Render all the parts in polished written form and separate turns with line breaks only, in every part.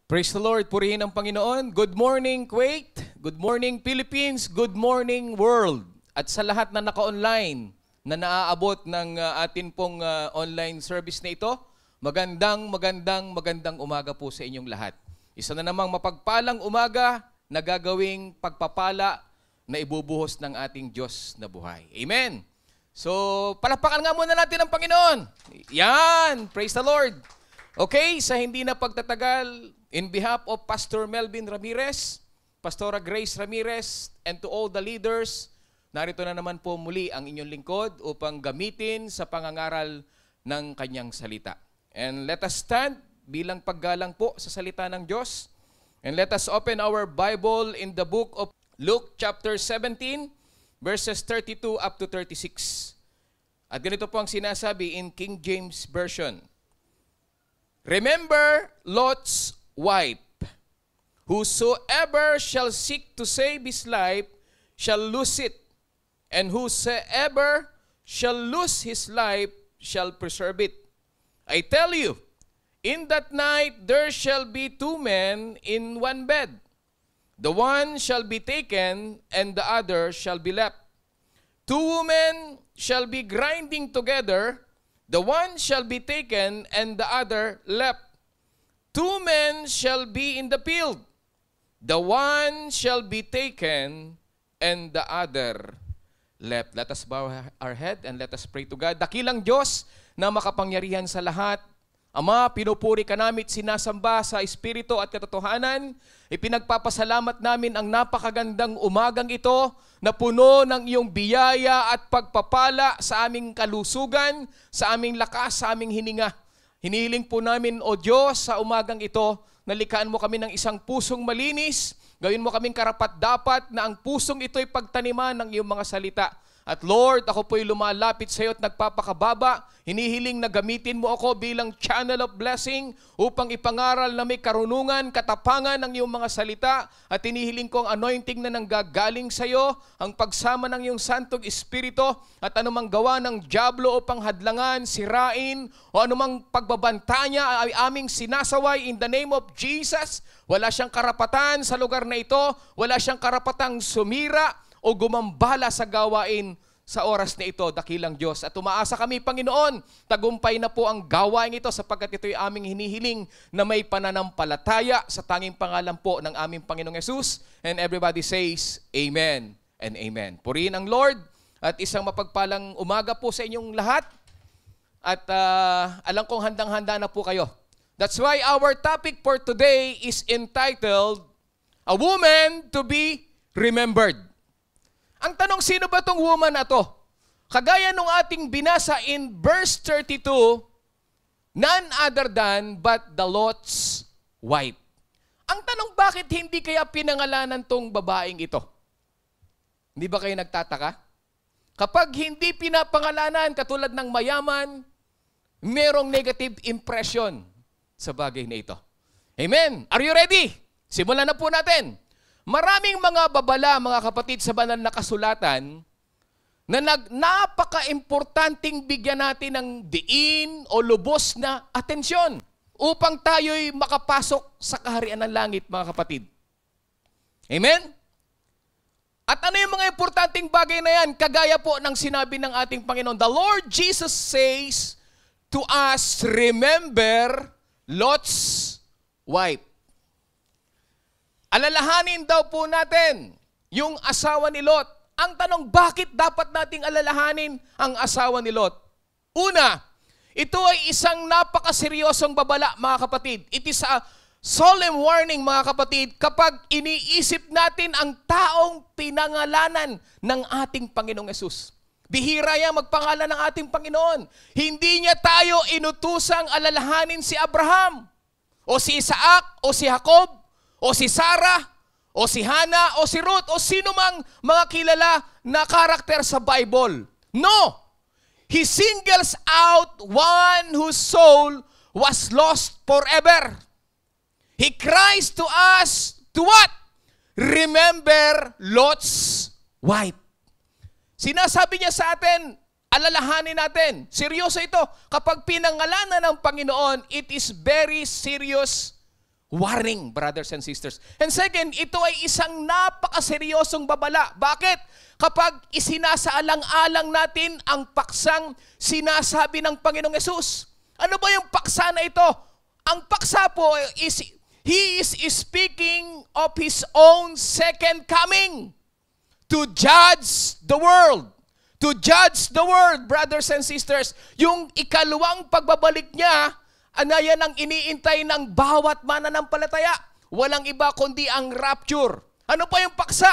Praise the Lord, purihin ang Panginoon. Good morning, Kuwait. Good morning, Philippines. Good morning, world. At sa lahat na naka-online na naaabot ng atin pong online service na ito, magandang umaga po sa inyong lahat. Isa na namang mapagpalang umaga na gagawing pagpapala na ibubuhos ng ating Diyos na buhay. Amen. So, palapakan nga muna natin ang Panginoon. Yan, praise the Lord. Okay, sa hindi na pagtatagal, in behalf of Pastor Melvin Ramirez, Pastora Grace Ramirez, and to all the leaders, narito na naman po muli ang inyong lingkod upang gamitin sa pangangaral ng kanyang salita. And let us stand bilang paggalang po sa salita ng Diyos. And let us open our Bible in the book of Luke chapter 17, verses 32 up to 36. At ganito po ang sinasabi in King James Version. Remember Lot's wife. Whosoever shall seek to save his life shall lose it, and whosoever shall lose his life shall preserve it. I tell you, in that night there shall be two men in one bed. The one shall be taken, and the other shall be left. Two women shall be grinding together. The one shall be taken, and the other left. Two men shall be in the field. The one shall be taken, and the other left. Let us bow our head and let us pray to God. Dakilang Diyos na makapangyarihan sa lahat, Ama, pinupuri ka namin, sinasamba sa Espiritu at katotohanan. Ipinagpapasalamat namin ang napakagandang umagang ito na puno ng iyong biyaya at pagpapala sa aming kalusugan, sa aming lakas, sa aming hininga. Hinihiling po namin, O Diyos, sa umagang ito, nalikhaan mo kami ng isang pusong malinis, gawin mo kaming karapat-dapat na ang pusong ito'y pagtaniman ng iyong mga salita. At Lord, ako po'y lumalapit sa iyo at nagpapakababa. Hinihiling na gamitin mo ako bilang channel of blessing upang ipangaral na may karunungan, katapangan ng iyong mga salita. At hinihiling ko ang anointing na nanggagaling sa iyo, ang pagsama ng iyong Santong Espiritu at anumang gawa ng dyablo upang hadlangan, sirain o anumang pagbabanta niya ay aming sinasaway in the name of Jesus. Wala siyang karapatan sa lugar na ito, wala siyang karapatang sumira o gumambala sa gawain sa oras na ito, dakilang Diyos. At umaasa kami, Panginoon, tagumpay na po ang gawain ito sapagkat ito'y aming hinihiling na may pananampalataya sa tanging pangalan po ng aming Panginoong Yesus. And everybody says, Amen and Amen. Purihin ang Lord at isang mapagpalang umaga po sa inyong lahat. At alam kong handang-handa na po kayo. That's why our topic for today is entitled, A Woman to be Remembered. Ang tanong, sino ba itong woman na to? Kagaya nung ating binasa in verse 32, none other than but the Lot's wife. Ang tanong, bakit hindi kaya pinangalanan tong babaeng ito? Hindi ba kayo nagtataka? Kapag hindi pinapangalanan katulad ng mayaman, merong negative impression sa bagay na ito. Amen? Are you ready? Simulan na po natin. Maraming mga babala, mga kapatid, sa banal na kasulatan na napaka-importanting bigyan natin ng diin o lubos na atensyon upang tayo'y makapasok sa kaharian ng langit, mga kapatid. Amen? At ano yung mga importanteng bagay na yan? Kagaya po ng sinabi ng ating Panginoon, the Lord Jesus says to us, remember Lot's wife. Alalahanin daw po natin yung asawa ni Lot. Ang tanong, bakit dapat nating alalahanin ang asawa ni Lot? Una, ito ay isang napakaseryosong babala, mga kapatid. It is a solemn warning, mga kapatid, kapag iniisip natin ang taong pinangalanan ng ating Panginoong Yesus. Bihira yan magpangalan ng ating Panginoon. Hindi niya tayo inutusang alalahanin si Abraham, o si Isaac, o si Jacob, o si Sarah, o si Hannah, o si Ruth, o sino mang mga kilala na karakter sa Bible. No! He singles out one whose soul was lost forever. He cries to us to what? Remember Lot's wife. Sinasabi niya sa atin, alalahanin natin, seryoso ito. Kapag pinangalanan ng Panginoon, it is very serious warning, brothers and sisters. And second, ito ay isang napakaseryosong babala. Bakit? Kapag isinasaalang-alang natin ang paksang sinasabi ng Panginoong Hesus. Ano ba yung paksa na ito? Ang paksa po is, He is speaking of His own second coming to judge the world. To judge the world, brothers and sisters. Yung ikalawang pagbabalik niya, yan ang iniintay ng bawat mananampalataya. Walang iba kundi ang rapture. Ano pa yung paksa?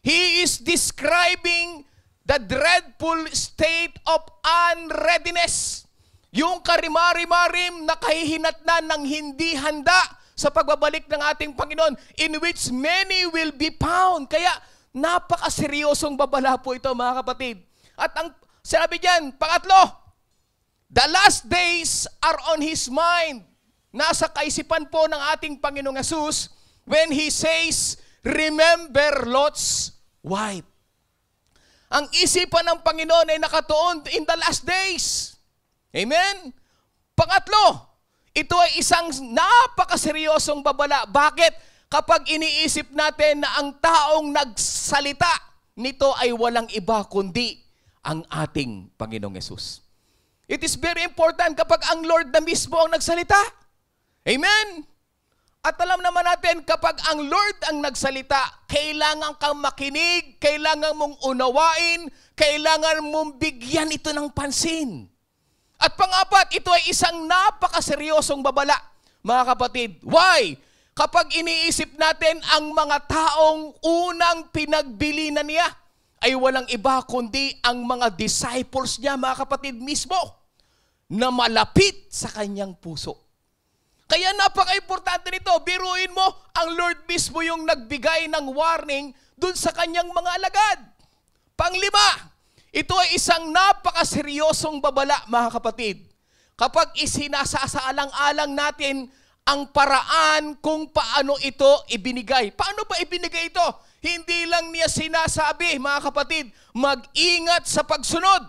He is describing the dreadful state of unreadiness. Yung karimari-marim na kahihinatnan ng hindi handa sa pagbabalik ng ating Panginoon, in which many will be found. Kaya napakaseryosong babala po ito, mga kapatid. At ang sabi diyan, pangatlo, the last days are on His mind. Nasa kaisipan po ng ating Panginoong Hesus when He says, remember Lot's wife. Ang isipan ng Panginoon ay nakatuon in the last days. Amen? Pangatlo, ito ay isang napakaseryosong babala. Bakit? Kapag iniisip natin na ang taong nagsalita, nito ay walang iba kundi ang ating Panginoong Hesus. It is very important kapag ang Lord na mismo ang nagsalita. Amen? At alam naman natin, kapag ang Lord ang nagsalita, kailangan kang makinig, kailangan mong unawain, kailangan mong bigyan ito ng pansin. At pangapat, ito ay isang napakaseryosong babala, mga kapatid. Why? Kapag iniisip natin ang mga taong unang pinagbilinan niya, ay walang iba kundi ang mga disciples niya, mga kapatid mismo, na malapit sa kanyang puso. Kaya napaka-importante nito. Biruin mo, ang Lord mismo yung nagbigay ng warning dun sa kanyang mga alagad. Panglima, ito ay isang napakaseryosong babala, mga kapatid. Kapag isinasasaalang-alang natin ang paraan kung paano ito ibinigay. Paano ba ibinigay ito? Hindi lang niya sinasabi, mga kapatid, mag-ingat sa pagsunod,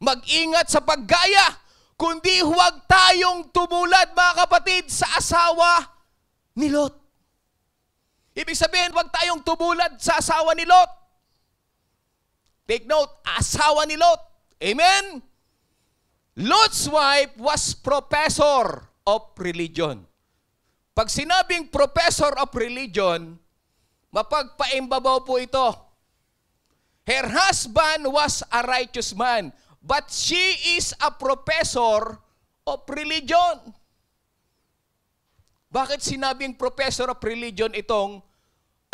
mag-ingat sa paggaya, kundi huwag tayong tumulad, mga kapatid, sa asawa ni Lot. Ibig sabihin, huwag tayong tumulad sa asawa ni Lot. Take note, asawa ni Lot. Amen? Lot's wife was professor of religion. Pag sinabing professor of religion, mapagpaimbabaw po ito. Her husband was a righteous man, but she is a professor of religion. Bakit sinabing professor of religion itong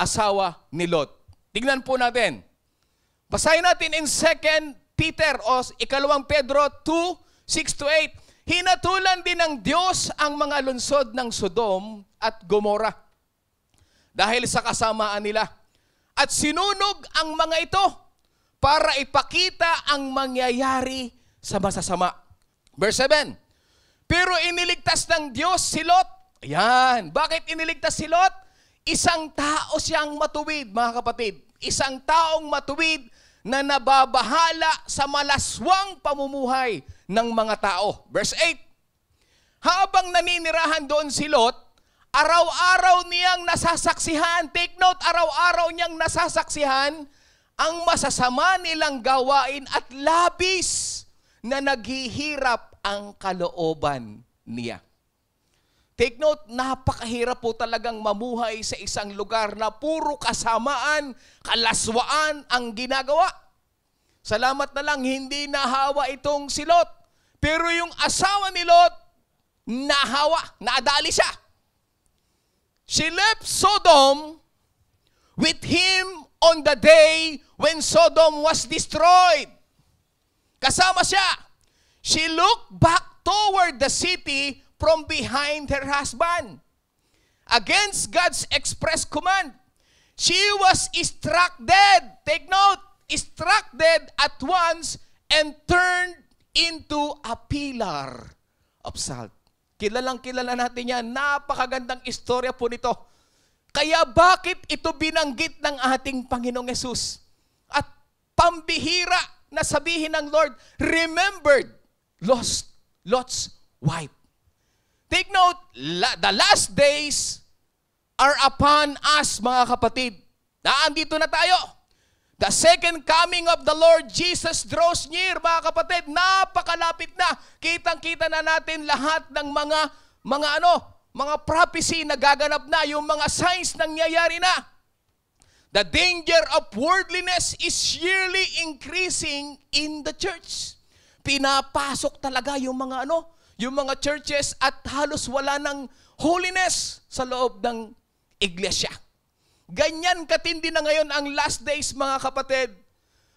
asawa ni Lot? Tingnan po natin. Basahin natin in 2 Peter o 2 Pedro 2:6-8. Hinatulan din ng Diyos ang mga lungsod ng Sodom at Gomora dahil sa kasamaan nila. At sinunog ang mga ito para ipakita ang mangyayari sa masasama. Verse 7. Pero iniligtas ng Diyos si Lot. Ayan. Bakit iniligtas si Lot? Isang tao siyang matuwid, mga kapatid. Isang taong matuwid na nababahala sa malaswang pamumuhay ng mga tao. Verse 8. Habang naninirahan doon si Lot, araw-araw niyang nasasaksihan, take note, araw-araw niyang nasasaksihan ang masasama nilang gawain at labis na naghihirap ang kalooban niya. Take note, napakahirap po talagang mamuhay sa isang lugar na puro kasamaan, kalaswaan ang ginagawa. Salamat na lang, hindi nahawa itong si Lot. Pero yung asawa ni Lot, nahawa, nadali siya. She left Sodom with him on the day when Sodom was destroyed. Kasama siya. She looked back toward the city from behind her husband. Against God's express command, she was struck dead. Take note, struck dead at once and turned into a pillar of salt. Kilalang-kilala natin yan. Napakagandang istorya po nito. Kaya bakit ito binanggit ng ating Panginoong Hesus? At pambihira na sabihin ng Lord, remembered Lot's wife. Take note, the last days are upon us, mga kapatid. Naandito na tayo. The second coming of the Lord Jesus draws near, mga kapatid. Napakalapit na. Kitang-kita na natin lahat ng mga prophecy na gaganap na, yung mga signs nangyayari na. The danger of worldliness is yearly increasing in the church. Pinapasok talaga yung mga churches at halos wala ng holiness sa loob ng iglesia. Ganyan katindi na ngayon ang last days, mga kapatid.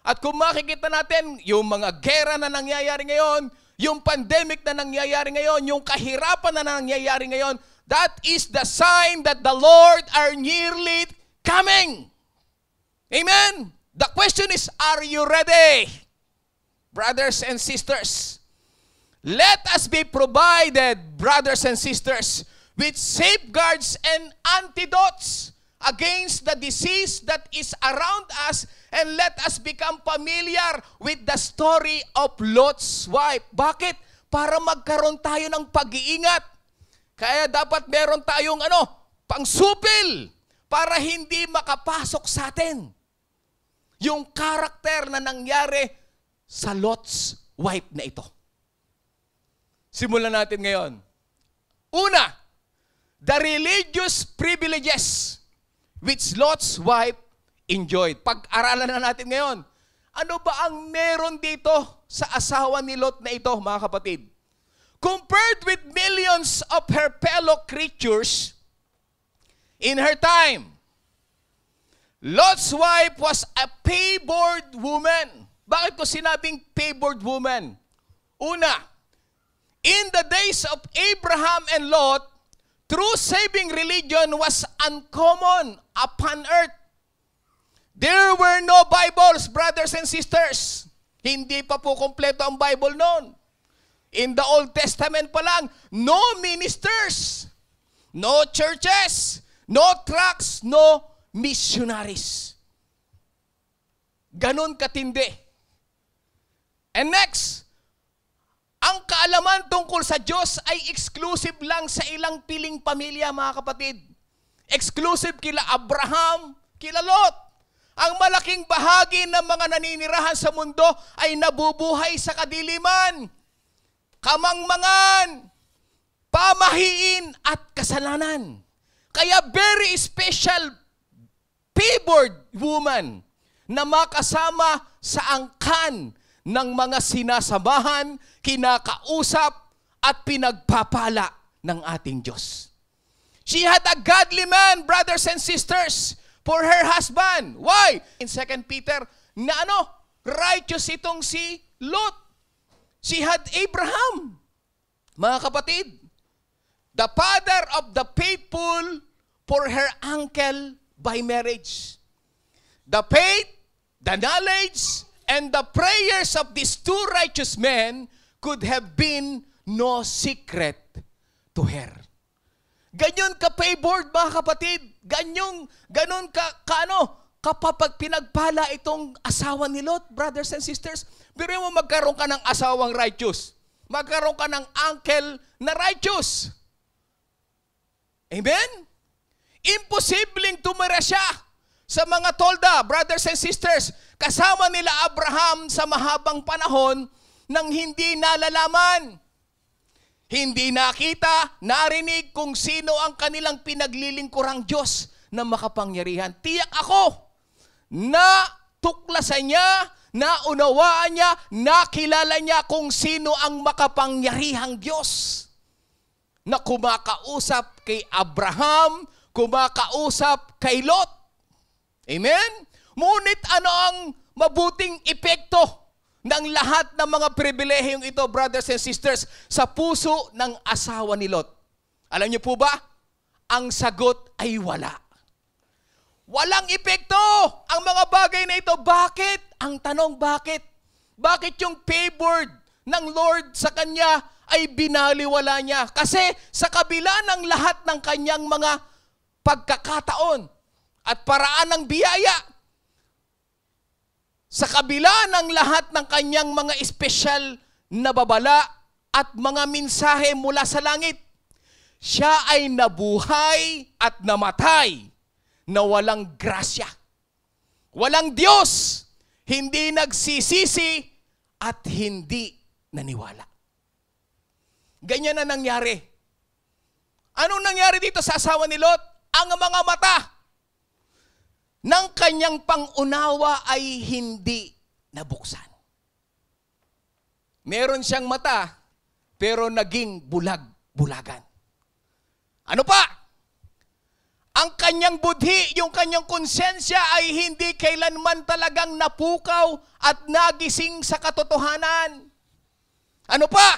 At kung makikita natin, yung mga gera na nangyayari ngayon, yung pandemic na nangyayari ngayon, yung kahirapan na nangyayari ngayon, that is the sign that the Lord are nearly coming. Amen? The question is, are you ready? Brothers and sisters, let us be provided, brothers and sisters, with safeguards and antidotes against the disease that is around us, and let us become familiar with the story of Lot's wife. Bakit? Para magkaroon tayo ng pag-iingat. Kaya dapat meron tayong pangsupil para hindi makapasok sa atin yung karakter na nangyari sa Lot's wife na ito. Simulan natin ngayon. Una, the religious privileges which Lot's wife enjoyed. Pag-aralan na natin ngayon, ano ba ang meron dito sa asawa ni Lot na ito, mga kapatid? Compared with millions of her fellow creatures in her time, Lot's wife was a favored woman. Bakit ko sinabing favored woman? Una, in the days of Abraham and Lot, true saving religion was uncommon upon earth. There were no Bibles, brothers and sisters. Hindi pa po kompleto ang Bible noon. In the Old Testament pa lang, no ministers, no churches, no tracts, no missionaries. Ganon katindi. And next, ang kaalaman tungkol sa Diyos ay exclusive lang sa ilang piling pamilya, mga kapatid. Exclusive kila Abraham, kila Lot. Ang malaking bahagi ng mga naninirahan sa mundo ay nabubuhay sa kadiliman, kamangmangan, pamahiin at kasalanan. Kaya very special, favored woman na makasama sa angkan ng mga sinasamahan, kinakausap at pinagpapala ng ating Diyos. She had a godly man, brothers and sisters, for her husband. Why? In 2 Peter, righteous itong si Lot. She had Abraham. Mga kapatid, the father of the faithful for her uncle by marriage. The faith, the knowledge, and the prayers of these two righteous men could have been no secret to her. Ganyan ka-favored, mga kapatid. Ganon kapag pinagpala itong asawa ni Lot, brothers and sisters. Pero mo magkaroon ka ng asawang righteous. Magkaroon ka ng uncle na righteous. Amen? Imposibleng tumira siya sa mga tolda, brothers and sisters. Kasama nila Abraham sa mahabang panahon nang hindi nalalaman. Hindi nakita, narinig kung sino ang kanilang pinaglilingkurang Diyos na makapangyarihan. Tiyak ako, natuklasan niya, naunawaan niya, nakilala niya kung sino ang makapangyarihang Diyos na kumakausap kay Abraham, kumakausap kay Lot. Amen? Ngunit ano ang mabuting epekto ng lahat ng mga pribilehiyong ito, brothers and sisters, sa puso ng asawa ni Lot? Alam niyo po ba? Ang sagot ay wala. Walang epekto ang mga bagay na ito. Bakit? Ang tanong, bakit? Bakit yung favored ng Lord sa kanya ay binaliwala niya? Kasi sa kabila ng lahat ng kanyang mga pagkakataon at paraan ng biyaya, sa kabila ng lahat ng kanyang mga espesyal na babala at mga mensahe mula sa langit, siya ay nabuhay at namatay na walang grasya. Walang Diyos, hindi nagsisisi at hindi naniwala. Ganyan na nangyari. Anong nangyari dito sa asawa ni Lot? Ang mga mata ng kanyang pangunawa ay hindi nabuksan. Meron siyang mata, pero naging bulag-bulagan. Ano pa? Ang kanyang budhi, yung kanyang konsensya ay hindi kailanman talagang napukaw at nagising sa katotohanan. Ano pa?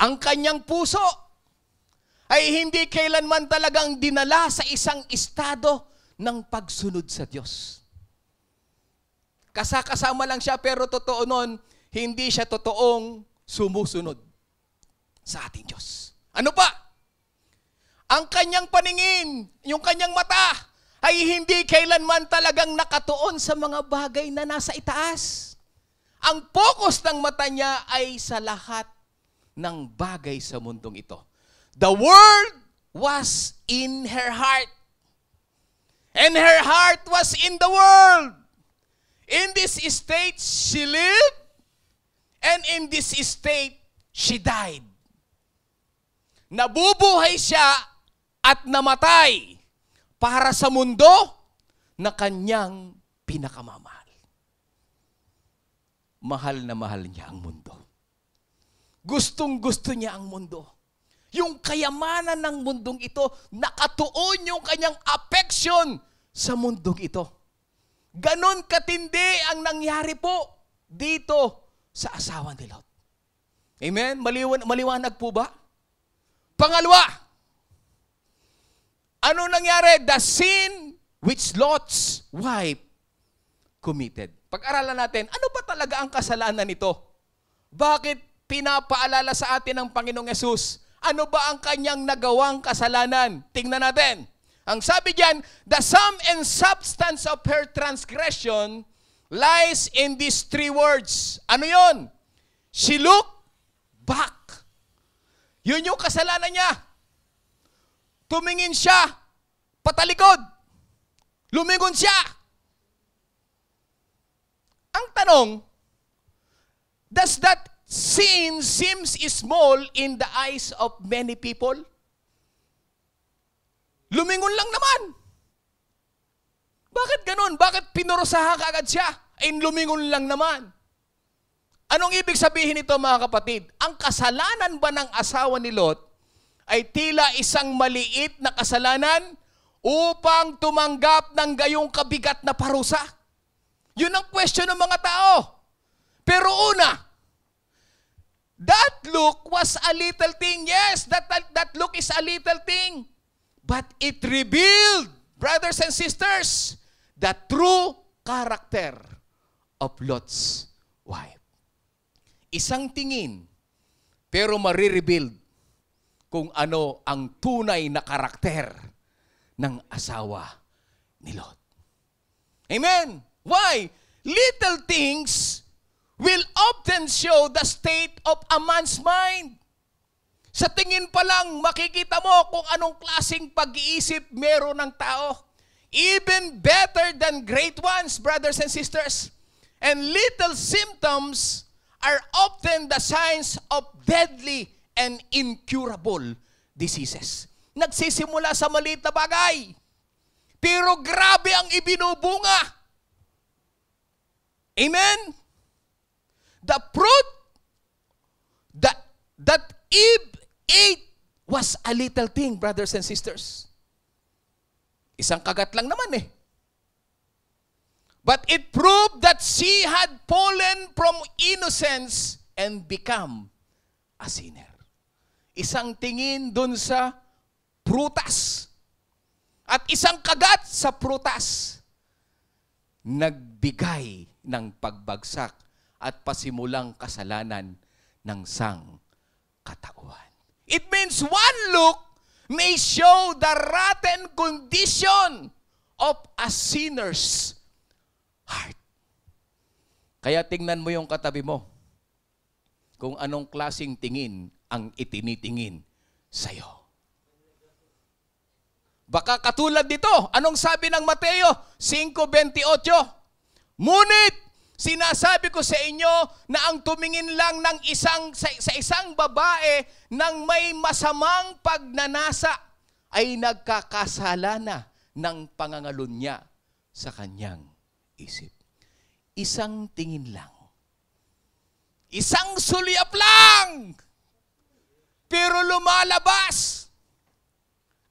Ang kanyang puso ay hindi kailanman talagang dinala sa isang estado ng pagsunod sa Diyos. Kasama lang siya, pero totoo nun, hindi siya totoong sumusunod sa ating Diyos. Ano pa? Ang kanyang paningin, yung kanyang mata, ay hindi kailanman talagang nakatuon sa mga bagay na nasa itaas. Ang focus ng mata niya ay sa lahat ng bagay sa mundong ito. The world was in her heart. And her heart was in the world. In this state, she lived. And in this state, she died. Nabubuhay siya at namatay para sa mundo na kanyang pinakamamahal. Mahal na mahal niya ang mundo. Gustong-gusto niya ang mundo. Yung kayamanan ng mundong ito, nakatuon yung kanyang affection sa mundong ito. Ganon katindi ang nangyari po dito sa asawa ni Lot. Amen? Maliwanag po ba? Pangalawa, ano nangyari? The sin which Lot's wife committed. Pag-aralan natin, ano ba talaga ang kasalanan nito? Bakit pinapaalala sa atin ng Panginoong Yesus? Ano ba ang kanyang nagawang kasalanan? Tingnan natin. Ang sabi diyan, the sum and substance of her transgression lies in these three words. Ano yon? She looked back. Yun yung kasalanan niya. Tumingin siya patalikod. Lumingon siya. Ang tanong, does that sin seems small in the eyes of many people? Lumingon lang naman. Bakit ganun? Bakit pinurusahan ka agad siya? Ay lumingon lang naman. Anong ibig sabihin nito, mga kapatid? Ang kasalanan ba ng asawa ni Lot ay tila isang maliit na kasalanan upang tumanggap ng gayong kabigat na parusa? Yun ang question ng mga tao. Pero una, that look was a little thing. Yes, that look is a little thing. But it revealed, brothers and sisters, the true character of Lot's wife. Isang tingin, pero marirevealed kung ano ang tunay na karakter ng asawa ni Lot. Amen? Why? Little things will often show the state of a man's mind. Sa tingin pa lang, makikita mo kung anong klaseng pag-iisip meron ng tao. Even better than great ones, brothers and sisters. And little symptoms are often the signs of deadly and incurable diseases. Nagsisimula sa maliit na bagay, pero grabe ang ibinubunga. Amen? The fruit that Eve ate was a little thing, brothers and sisters. Isang kagat lang naman eh. But it proved that she had fallen from innocence and become a sinner. Isang tingin dun sa prutas at isang kagat sa prutas nagbigay ng pagbagsak at pasimulang kasalanan ng sangkatauhan. It means one look may show the rotten condition of a sinner's heart. Kaya tingnan mo yung katabi mo kung anong klaseng tingin ang itinitingin sa'yo. Baka katulad dito, anong sabi ng Mateo 5:28? Ngunit sinasabi ko sa inyo na ang tumingin lang ng sa isang babae ng may masamang pagnanasa ay nagkakasala na ng pangangalun niya sa kanyang isip. Isang tingin lang. Isang sulyap lang. Pero lumalabas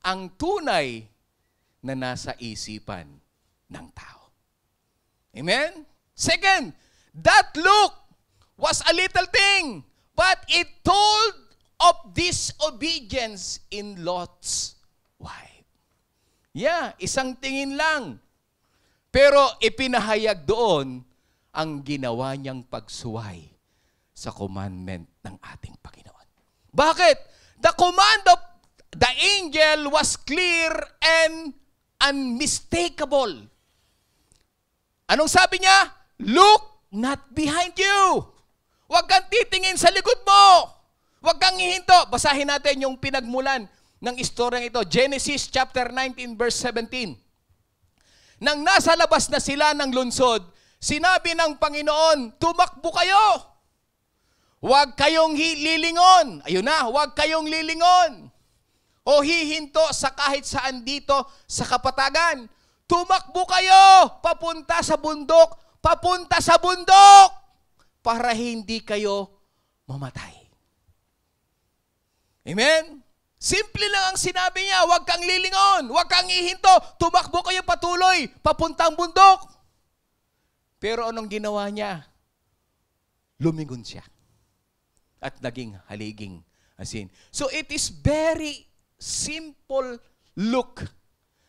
ang tunay na nasa isipan ng tao. Amen? Second, that look was a little thing, but it told of disobedience in Lot's wife. Yeah, isang tingin lang. Pero ipinahayag doon ang ginawa niyang pagsuway sa commandment ng ating Panginoon. Bakit? The command of the angel was clear and unmistakable. Anong sabi niya? Look not behind you. Huwag kang titingin sa likod mo. Huwag kang hihinto. Basahin natin yung pinagmulan ng istoryang ito. Genesis chapter 19 verse 17. Nang nasa labas na sila ng lungsod, sinabi ng Panginoon, tumakbo kayo. Huwag kayong lilingon. Ayun na, huwag kayong lilingon. O hihinto sa kahit saan dito sa kapatagan. Tumakbo kayo papunta sa bundok para hindi kayo mamatay. Amen? Simple lang ang sinabi niya, huwag kang lilingon, huwag kang hihinto, tumakbo kayo patuloy papuntang bundok. Pero anong ginawa niya? Lumingon siya at naging haliging asin. So it is very simple look,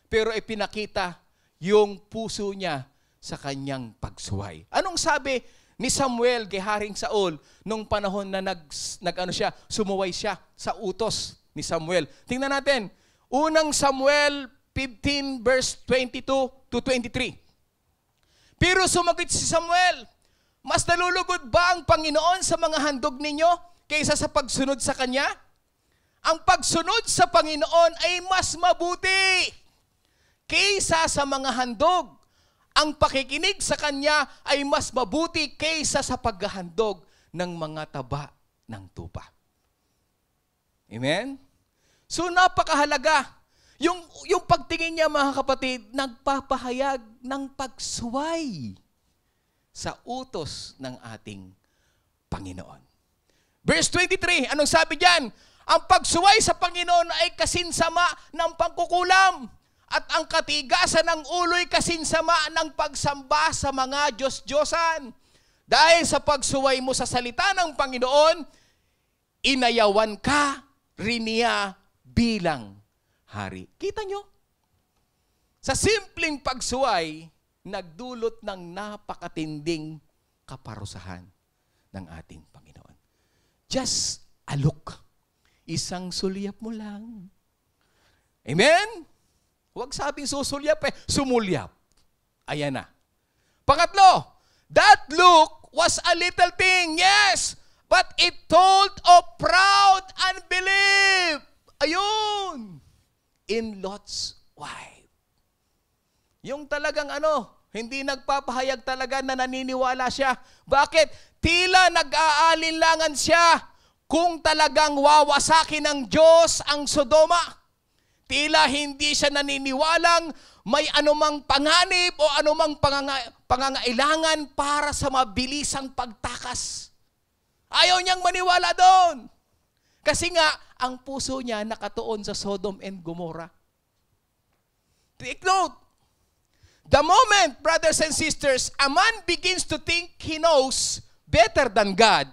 pero ipinakita yung puso niya sa kanyang pagsuway. Anong sabi ni Samuel kay Haring Saul nung panahon na sumuway siya sa utos ni Samuel? Tingnan natin. Unang Samuel 15 verse 22 to 23. Pero sumagot si Samuel, mas nalulugod ba ang Panginoon sa mga handog ninyo kaysa sa pagsunod sa Kanya? Ang pagsunod sa Panginoon ay mas mabuti kaysa sa mga handog. Ang pakikinig sa Kanya ay mas mabuti kaysa sa paghahandog ng mga taba ng tupa. Amen? So napakahalaga. Yung pagtingin niya, mga kapatid, nagpapahayag ng pagsuway sa utos ng ating Panginoon. Verse 23, anong sabi diyan? Ang pagsuway sa Panginoon ay kasinsama ng pangkukulam at ang katigasan ng ulo'y kasinsama ng pagsamba sa mga Diyos-Diyosan. Dahil sa pagsuway mo sa salita ng Panginoon, inayawan ka rin niya bilang hari. Kita nyo? Sa simpleng pagsuway, nagdulot ng napakatinding kaparusahan ng ating Panginoon. Just a look. Isang sulyap mo lang. Amen? Huwag sabing susulyap sumulyap. Ayan na. Pangatlo, that look was a little thing, yes, but it told of proud unbelief. Ayun. In Lot's wife. Yung talagang hindi nagpapahayag talaga na naniniwala siya. Bakit? Tila nag-aalinlangan siya kung talagang wawasakin ng Diyos ang Sodoma. Tila hindi siya naniniwalang may anumang panganib o anumang pangangailangan para sa mabilisang pagtakas. Ayaw niyang maniwala doon. Kasi nga, ang puso niya nakatuon sa Sodom and Gomorrah. Take note, the moment, brothers and sisters, a man begins to think he knows better than God,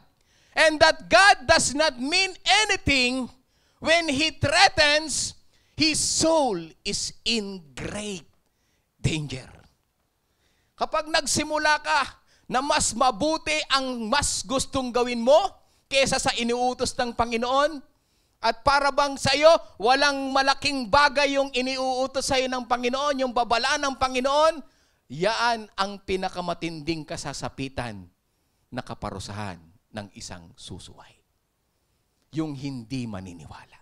and that God does not mean anything when He threatens, his soul is in great danger. Kapag nagsimula ka na mas mabuti ang mas gustong gawin mo kaysa sa iniuutos ng Panginoon, at para bang sa iyo, walang malaking bagay yung iniuutos sa iyo ng Panginoon, yung babala ng Panginoon, yaan ang pinakamatinding kasasapitan na kaparusahan ng isang susuway. Yung hindi maniniwala.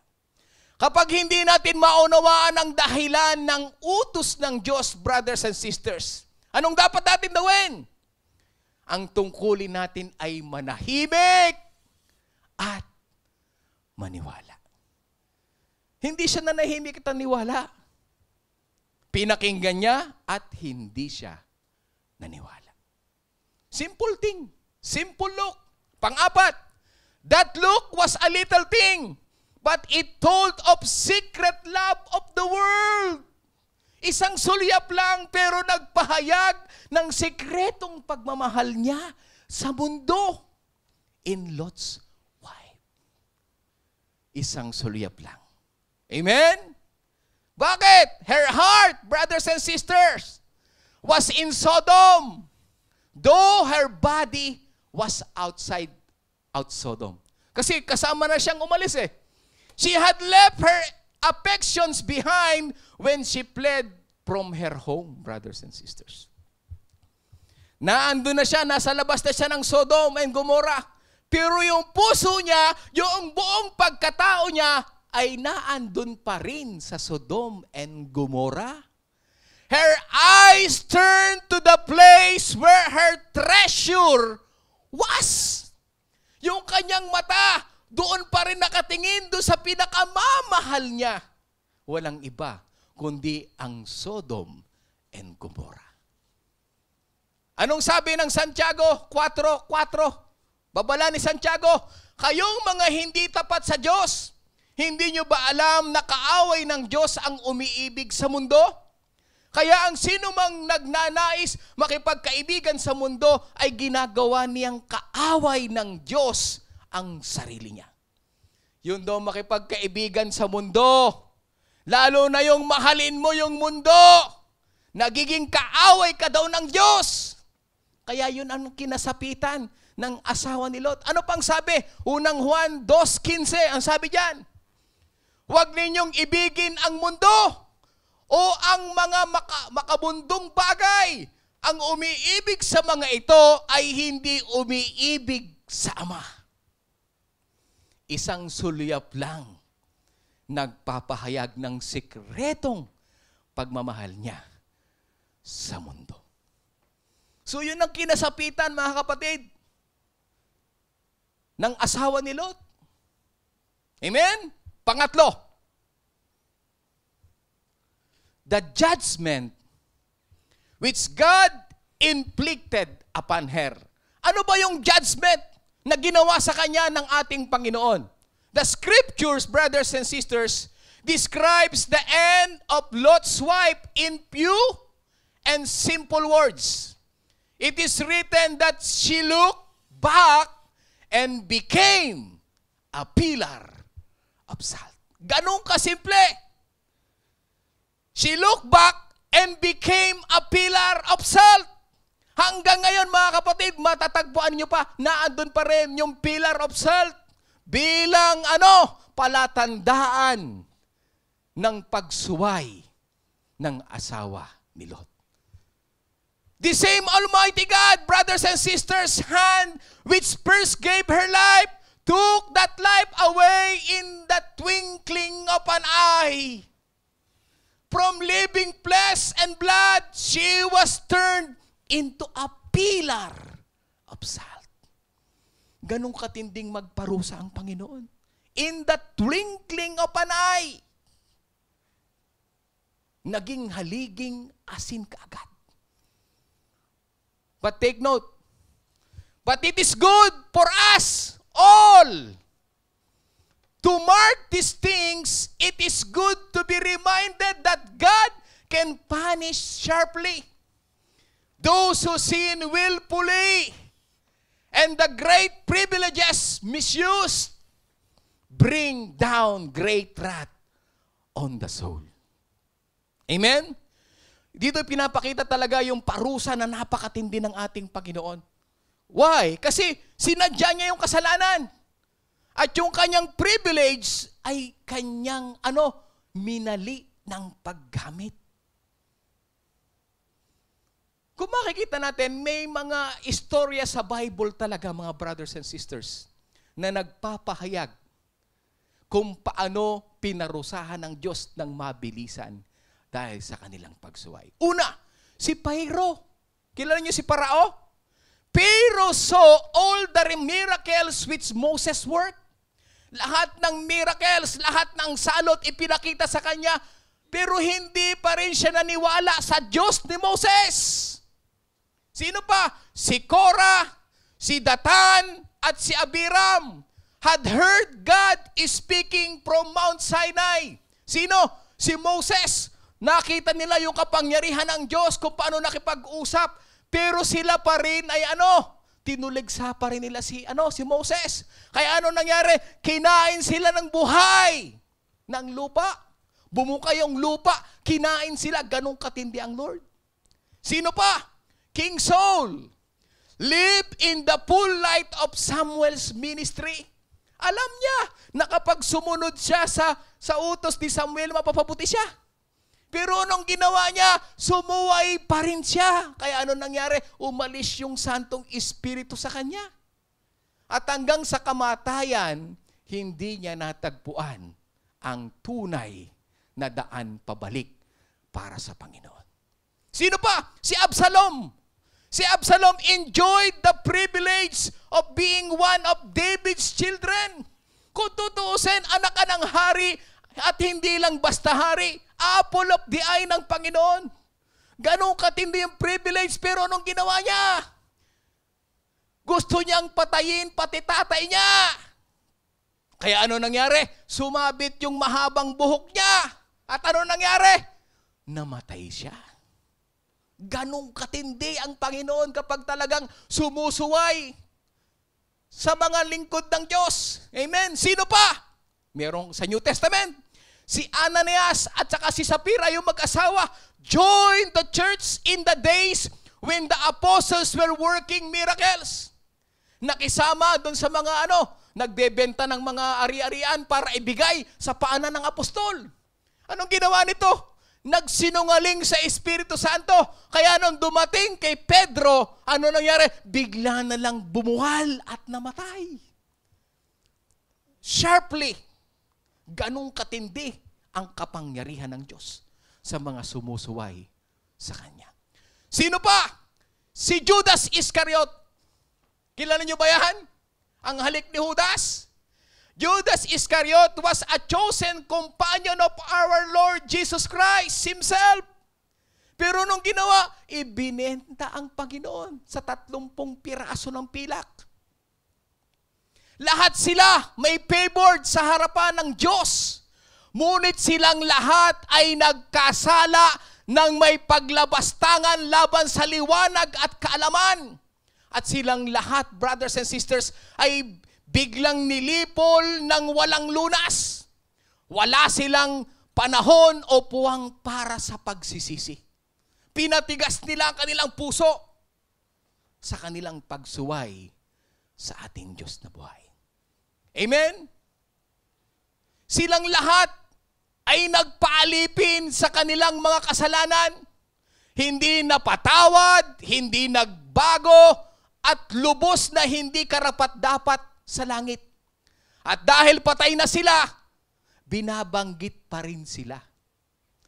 Kapag hindi natin maunawaan ang dahilan ng utos ng Diyos, brothers and sisters, anong dapat natin gawin? Ang tungkulin natin ay manahimik at maniwala. Hindi siya nanahimik at naniwala. Pinakinggan niya at hindi siya naniwala. Simple thing. Simple look. Pang-apat, that look was a little thing, but it told of secret love of the world. Isang sulyap lang pero nagpahayag ng sikretong pagmamahal niya sa mundo. In Lot's wife. Isang sulyap lang. Amen? Bakit? Her heart, brothers and sisters, was in Sodom, though her body was outside Sodom. Kasi kasama na siyang umalis eh. She had left her affections behind when she fled from her home, brothers and sisters. Naandun na siya, nasa labas na siya ng Sodom and Gomorrah. Pero yung puso niya, yung buong pagkatao niya, ay naandun pa rin sa Sodom and Gomorrah. Her eyes turned to the place where her treasure was. Yung kanyang mata, doon pa rin nakatingin doon sa pinakamamahal niya. Walang iba, kundi ang Sodom and Gomorrah. Anong sabi ng Santiago 4:4? Babala ni Santiago, kayong mga hindi tapat sa Diyos, hindi nyo ba alam na kaaway ng Diyos ang umiibig sa mundo? Kaya ang sino mang nagnanais makipagkaibigan sa mundo ay ginagawa niyang kaaway ng Diyos ang sarili niya. Yun daw makipagkaibigan sa mundo. Lalo na yung mahalin mo yung mundo. Nagiging kaaway ka daw ng Diyos. Kaya yun ang kinasapitan ng asawa ni Lot. Ano pang sabi? Unang Juan 2:15, ang sabi diyan, huwag ninyong ibigin ang mundo o ang mga makabundong bagay. Ang umiibig sa mga ito ay hindi umiibig sa Ama. Isang sulyap lang nagpapahayag ng sikretong pagmamahal niya sa mundo. So yun ang kinasapitan, mga kapatid, ng asawa ni Lot. Amen? Pangatlo, the judgment which God inflicted upon her. Ano ba yung judgment na ginawa sa kanya ng ating Panginoon? The scriptures, brothers and sisters, describes the end of Lot's wife in few and simple words. It is written that she looked back and became a pillar of salt. Ganun kasimple. She looked back and became a pillar of salt. Hanggang ngayon, mga kapatid, matatagpuan nyo pa, naandun pa rin yung pillar of salt bilang palatandaan ng pagsuway ng asawa ni Lot. The same Almighty God, brothers and sisters, hand which first gave her life, took that life away in the twinkling of an eye. From living flesh and blood, she was turned into a pillar of salt. Ganong katinding magparusa ang Panginoon. In the twinkling of an eye, naging haliging asin kaagad. But take note, but it is good for us all to mark these things. It is good to be reminded that God can punish sharply those who sin willfully, and the great privileges misused bring down great wrath on the soul. Amen? Dito pinapakita talaga yung parusa na napakatindi ng ating Panginoon. Why? Kasi sinadya niya yung kasalanan. At yung kanyang privilege ay kanyang minali ng paggamit. Kung makikita natin, may mga istorya sa Bible talaga, mga brothers and sisters, na nagpapahayag kung paano pinarusahan ng Diyos ng mabilisan dahil sa kanilang pagsuway. Una, si Pharaoh. Kilala niyo si Parao? Pharaoh saw all the miracles which Moses worked. Lahat ng miracles, lahat ng salot ipinakita sa kanya, pero hindi pa rin siya naniwala sa Diyos ni Moses. Sino pa? Si Korah, si Datan, at si Abiram had heard God is speaking from Mount Sinai. Sino? Si Moses. Nakita nila yung kapangyarihan ng Diyos kung paano nakipag-usap, pero sila pa rin ay tinuligsa pa rin nila si Moses. Kaya ano nangyari? Kinain sila ng buhay ng lupa. Bumuka yung lupa, kinain sila. Ganong katindi ang Lord. Sino pa? King Saul lived in the full light of Samuel's ministry. Alam niya na kapag sumunod siya sa utos ni Samuel, mapapabuti siya. Pero anong ginawa niya? Sumuway pa rin siya. Kaya ano nangyari? Umalis yung Santong Espiritu sa kanya. At hanggang sa kamatayan, hindi niya natagpuan ang tunay na daan pabalik para sa Panginoon. Sino pa? Si Absalom. Si Absalom enjoyed the privilege of being one of David's children. Kung tutuusin, anak ka ng hari at hindi lang basta hari, apple of the eye ng Panginoon. Ganong katindi yung privilege, pero anong ginawa niya? Gusto niyang patayin pati tatay niya. Kaya ano nangyari? Sumabit yung mahabang buhok niya. At ano nangyari? Namatay siya. Ganong katindi ang Panginoon kapag talagang sumusuway sa mga lingkod ng Diyos. Amen? Sino pa? Merong sa New Testament. Si Ananias at saka si Sapphira, yung mag-asawa, joined the church in the days when the apostles were working miracles. Nakisama doon sa mga nagbebenta ng mga ari-arian para ibigay sa paanan ng apostol. Anong ginawa nito? Nagsinungaling sa Espiritu Santo. Kaya nung dumating kay Pedro, ano nangyari? Bigla na lang bumuhal at namatay. Sharply. Ganong katindi ang kapangyarihan ng Diyos sa mga sumusuway sa Kanya. Sino pa? Si Judas Iscariot. Kilala niyo ba yan? Ang halik ni Judas? Judas Iscariot was a chosen companion of our Lord Jesus Christ Himself. Pero nung ginawa, ibinenta ang Panginoon sa 30 piraso ng pilak. Lahat sila may favored sa harapan ng Diyos. Ngunit silang lahat ay nagkasala ng may paglabastangan laban sa liwanag at kaalaman. At silang lahat, brothers and sisters, ay biglang nilipol ng walang lunas. Wala silang panahon o puwang para sa pagsisisi. Pinatigas nila ang kanilang puso sa kanilang pagsuway sa ating Diyos na buhay. Amen? Silang lahat ay nagpaalipin sa kanilang mga kasalanan, hindi napatawad, hindi nagbago, at lubos na hindi karapat-dapat sa langit. At dahil patay na sila, binabanggit pa rin sila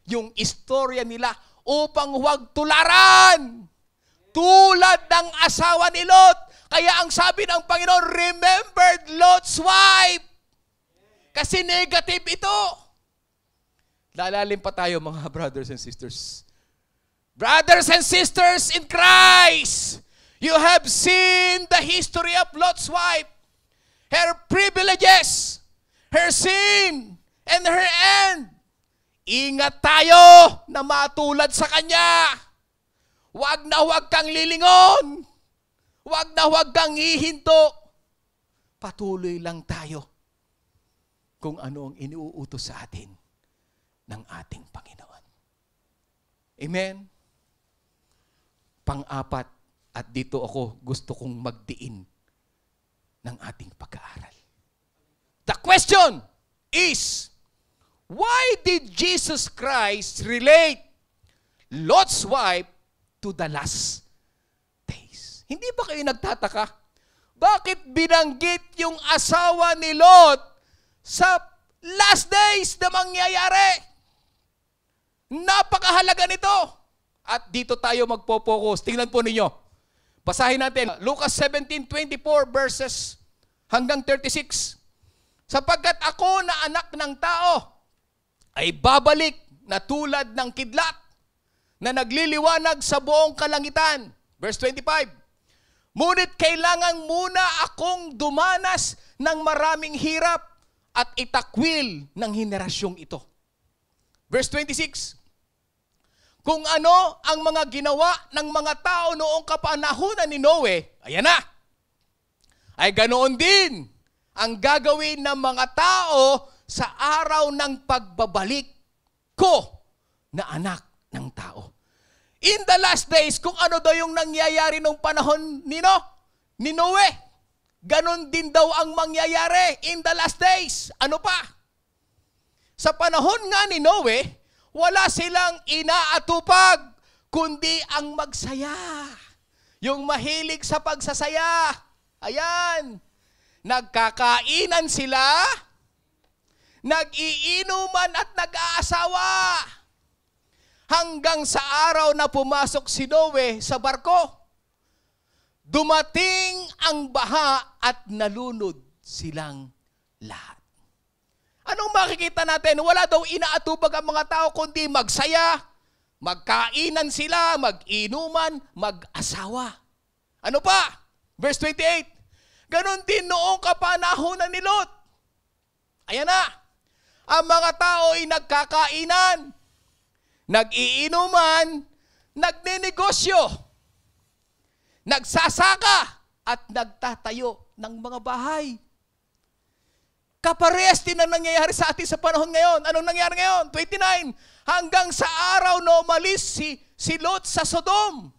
yung istorya nila upang huwag tularan. Tulad ng asawa ni Lot. Kaya ang sabi ng Panginoon, remembered Lot's wife. Kasi negative ito. Lalalim pa tayo mga brothers and sisters. Brothers and sisters in Christ, you have seen the history of Lot's wife. Her privileges, her sin, and her end. Ingat tayo na matulad sa kanya. Huwag na huwag kang lilingon. Huwag na huwag kang hihinto. Patuloy lang tayo kung ano ang iniuutos sa atin ng ating Panginoon. Amen? Pang-apat, at dito ako gusto kong magdiin ng ating pag-aaral. The question is, why did Jesus Christ relate Lot's wife to the last days? Hindi ba kayo nagtataka? Bakit binanggit yung asawa ni Lot sa last days na mangyayari. Napakahalaga nito. At dito tayo magpo-focus. Tingnan po ninyo. Basahin natin. Lucas 17:24 verses hanggang 36. Sapagkat ako na anak ng tao ay babalik na tulad ng kidlat na nagliliwanag sa buong kalangitan. Verse 25. Ngunit kailangan muna akong dumanas ng maraming hirap at itakwil ng henerasyong ito. Verse 26. Kung ano ang mga ginawa ng mga tao noong kapanahunan ni Noe, ayan na, ay ganoon din ang gagawin ng mga tao sa araw ng pagbabalik ko na anak ng tao. In the last days, kung ano daw yung nangyayari nung panahon ni Noe, ganon din daw ang mangyayari in the last days. Ano pa? Sa panahon nga ni Noe, wala silang inaatupag, kundi ang magsaya. Yung mahilig sa pagsasaya. Ayan. Nagkakainan sila, nag-iinuman at nag-aasawa. Hanggang sa araw na pumasok si Noe sa barko, dumating ang baha at nalunod silang lahat. Anong makikita natin? Wala daw inaatubag ang mga tao kundi magsaya, magkainan sila, mag-inuman, mag-asawa. Ano pa? Verse 28. Ganon din noong kapanahunan ni Lot. Ayan na. Ang mga tao ay nagkakainan, nag-iinuman, nagninegosyo, nagsasaka, at nagtatayo ng mga bahay. Kaparehas din ang nangyayari sa atin sa panahon ngayon. Anong nangyari ngayon? 29. Hanggang sa araw na umalis si Lot sa Sodom.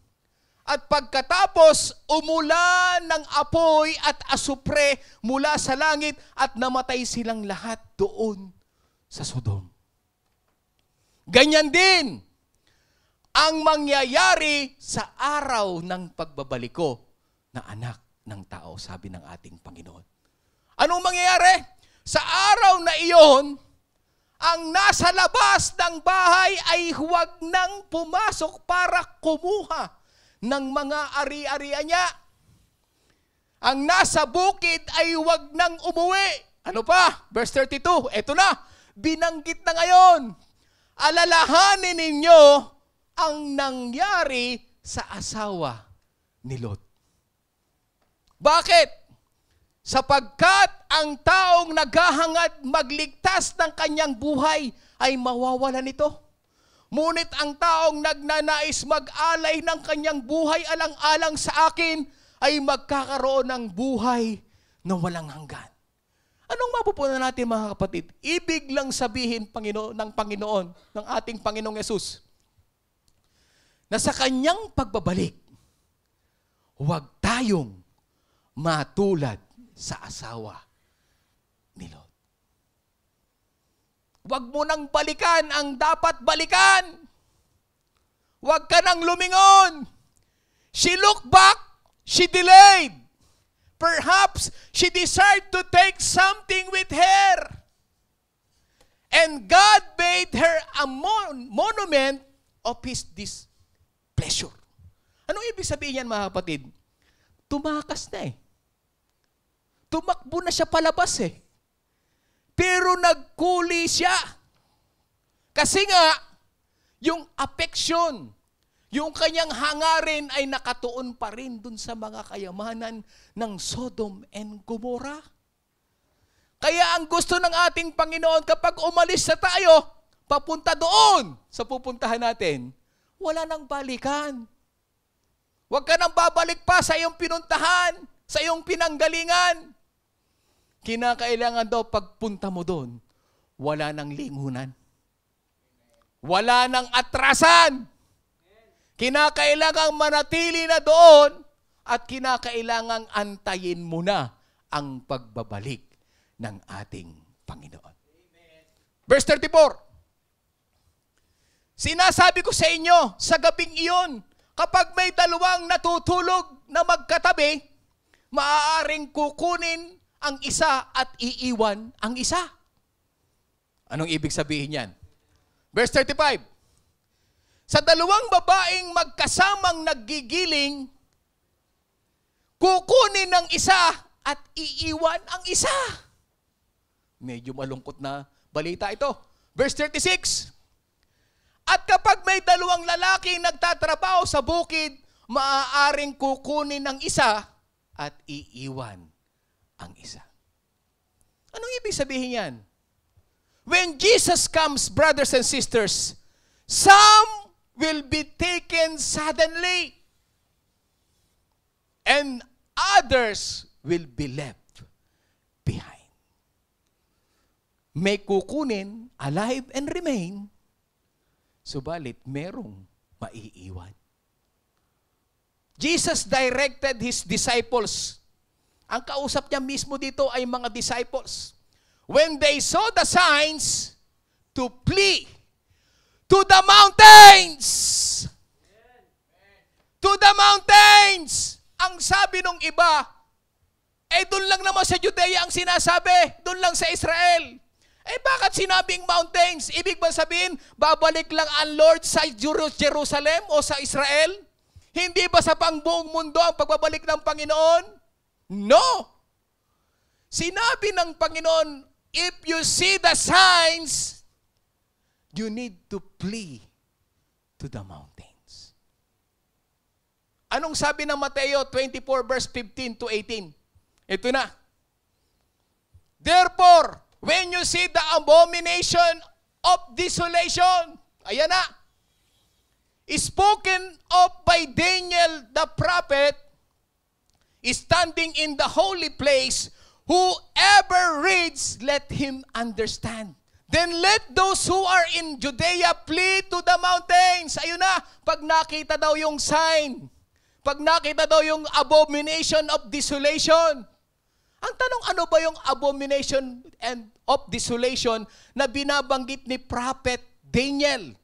At pagkatapos, umulan ng apoy at asupre mula sa langit at namatay silang lahat doon sa Sodom. Ganyan din ang mangyayari sa araw ng pagbabalik ko na anak ng tao, sabi ng ating Panginoon. Anong mangyayari? Sa araw na iyon, ang nasa labas ng bahay ay huwag nang pumasok para kumuha ng mga ari-arian niya. Ang nasa bukid ay huwag nang umuwi. Ano pa? Verse 32, eto na, binanggit na ngayon. Alalahanin ninyo ang nangyari sa asawa ni Lot. Bakit? Sapagkat ang taong naghahangad magligtas ng kanyang buhay ay mawawalan nito. Ngunit ang taong nagnanais mag-alay ng kanyang buhay alang-alang sa akin ay magkakaroon ng buhay na walang hanggan. Anong mapupunan natin mga kapatid? Ibig lang sabihin ng Panginoon, ng ating Panginoong Yesus, na sa kanyang pagbabalik, huwag tayong matulad sa asawa ni Lot. Huwag mo nang balikan ang dapat balikan. Huwag ka nang lumingon. She looked back, she delayed. Perhaps she desired to take something with her. And God made her a monument of His displeasure. Anong ibig sabihin yan mga kapatid? Tumakas na eh. Tumakbo na siya palabas eh. Pero nagkuli siya. Kasi nga, yung affection, yung kanyang hangarin ay nakatuon pa rin dun sa mga kayamanan ng Sodom and Gomorrah. Kaya ang gusto ng ating Panginoon kapag umalis na tayo, papunta doon sa pupuntahan natin, wala nang balikan. Huwag ka nang babalik pa sa iyong pinuntahan, sa iyong pinanggalingan. Kinakailangan daw pagpunta mo doon, wala nang lingunan. Wala nang atrasan. Kinakailangang manatili na doon at kinakailangang antayin mo na ang pagbabalik ng ating Panginoon. Verse 34. Sinasabi ko sa inyo, sa gabing iyon, kapag may dalawang natutulog na magkatabi, maaaring kukunin ang isa at iiwan ang isa. Anong ibig sabihin yan? Verse 35. Sa dalawang babaeng magkasamang naggigiling, kukunin ng isa at iiwan ang isa. Medyo malungkot na balita ito. Verse 36. At kapag may dalawang lalaki nagtatrabaho sa bukid, maaaring kukunin ng isa at iiwan ang isa. Anong ibig sabihin yan? When Jesus comes, brothers and sisters, some will be taken suddenly and others will be left behind. May kukunin, alive and remain, subalit merong maiiwan. Jesus directed His disciples. Ang kausap niya mismo dito ay mga disciples. When they saw the signs, to flee to the mountains. To the mountains. Ang sabi nung iba, doon lang naman sa Judea ang sinasabi, doon lang sa Israel. Bakit sinabing mountains? Ibig ba sabihin, babalik lang ang Lord sa Jerusalem o sa Israel? Hindi ba sa pangbuong mundo ang pagbabalik ng Panginoon? No! Sinabi ng Panginoon, if you see the signs, you need to flee to the mountains. Anong sabi ng Mateo 24 verse 15 to 18? Ito na. Therefore, when you see the abomination of desolation, ayan na, spoken of by Daniel the prophet, standing in the holy place, whoever reads, let him understand. Then let those who are in Judea flee to the mountains. Ayun na, pag nakita daw yung sign, pag nakita daw yung abomination of desolation. Ang tanong, ano ba yung abomination and of desolation na binabanggit ni Prophet Daniel?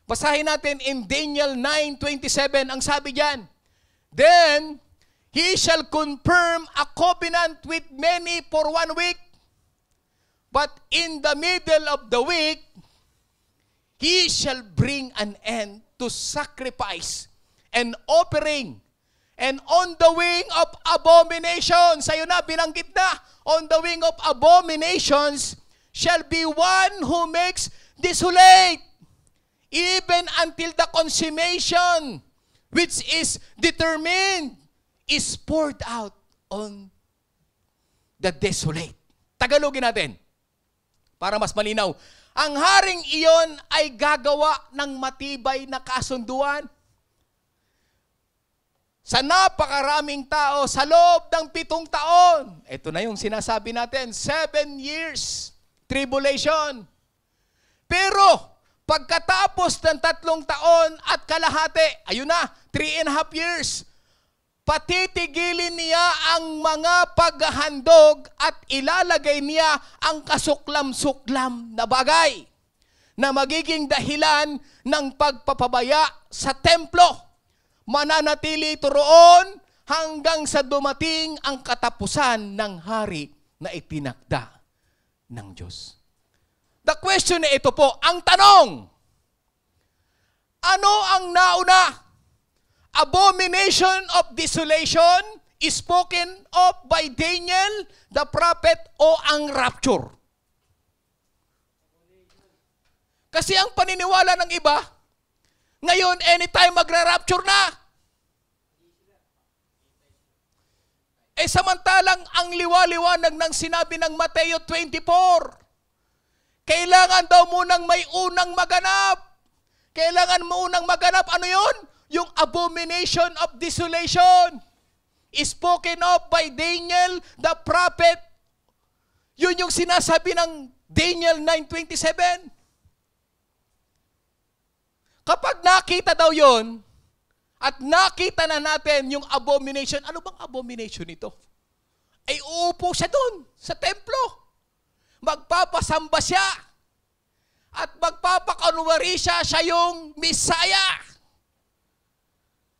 Basahin natin in Daniel 9:27, ang sabi diyan, then he shall confirm a covenant with many for 1 week, but in the middle of the week, he shall bring an end to sacrifice and offering. And on the wing of abominations, sayo na, binanggit na, on the wing of abominations shall be one who makes desolate, even until the consummation, which is determined, is poured out on the desolate. Tagalogin natin, para mas malinaw. Ang haring iyon ay gagawa ng matibay na kasunduan sa napakaraming tao sa loob ng 7 taon. Ito na yung sinasabi natin, 7 years tribulation. Pero pagkatapos ng 3 taon at kalahati, ayun na, 3.5 years, patitigilin niya ang mga paghahandog at ilalagay niya ang kasuklam-suklam na bagay na magiging dahilan ng pagpapabaya sa templo. Mananatili ito roon hanggang sa dumating ang katapusan ng hari na itinakda ng Diyos. The question na ito po, ang tanong, ano ang nauna? Abomination of desolation is spoken of by Daniel the prophet o ang rapture? Kasi ang paniniwala ng iba, ngayon anytime magra-rapture na. Samantalang ang liwaliwanag ng sinabi ng Mateo 24, kailangan daw munang may unang maganap. Kailangan mo unang maganap, ano yun? Yung abomination of desolation is spoken of by Daniel the prophet. Yun yung sinasabi ng Daniel 9:27. Kapag nakita daw yun, at nakita na natin yung abomination, ano bang abomination ito? Ay uupo siya doon sa templo. Magpapasamba siya. At magpapakunwari siya yung Messiah.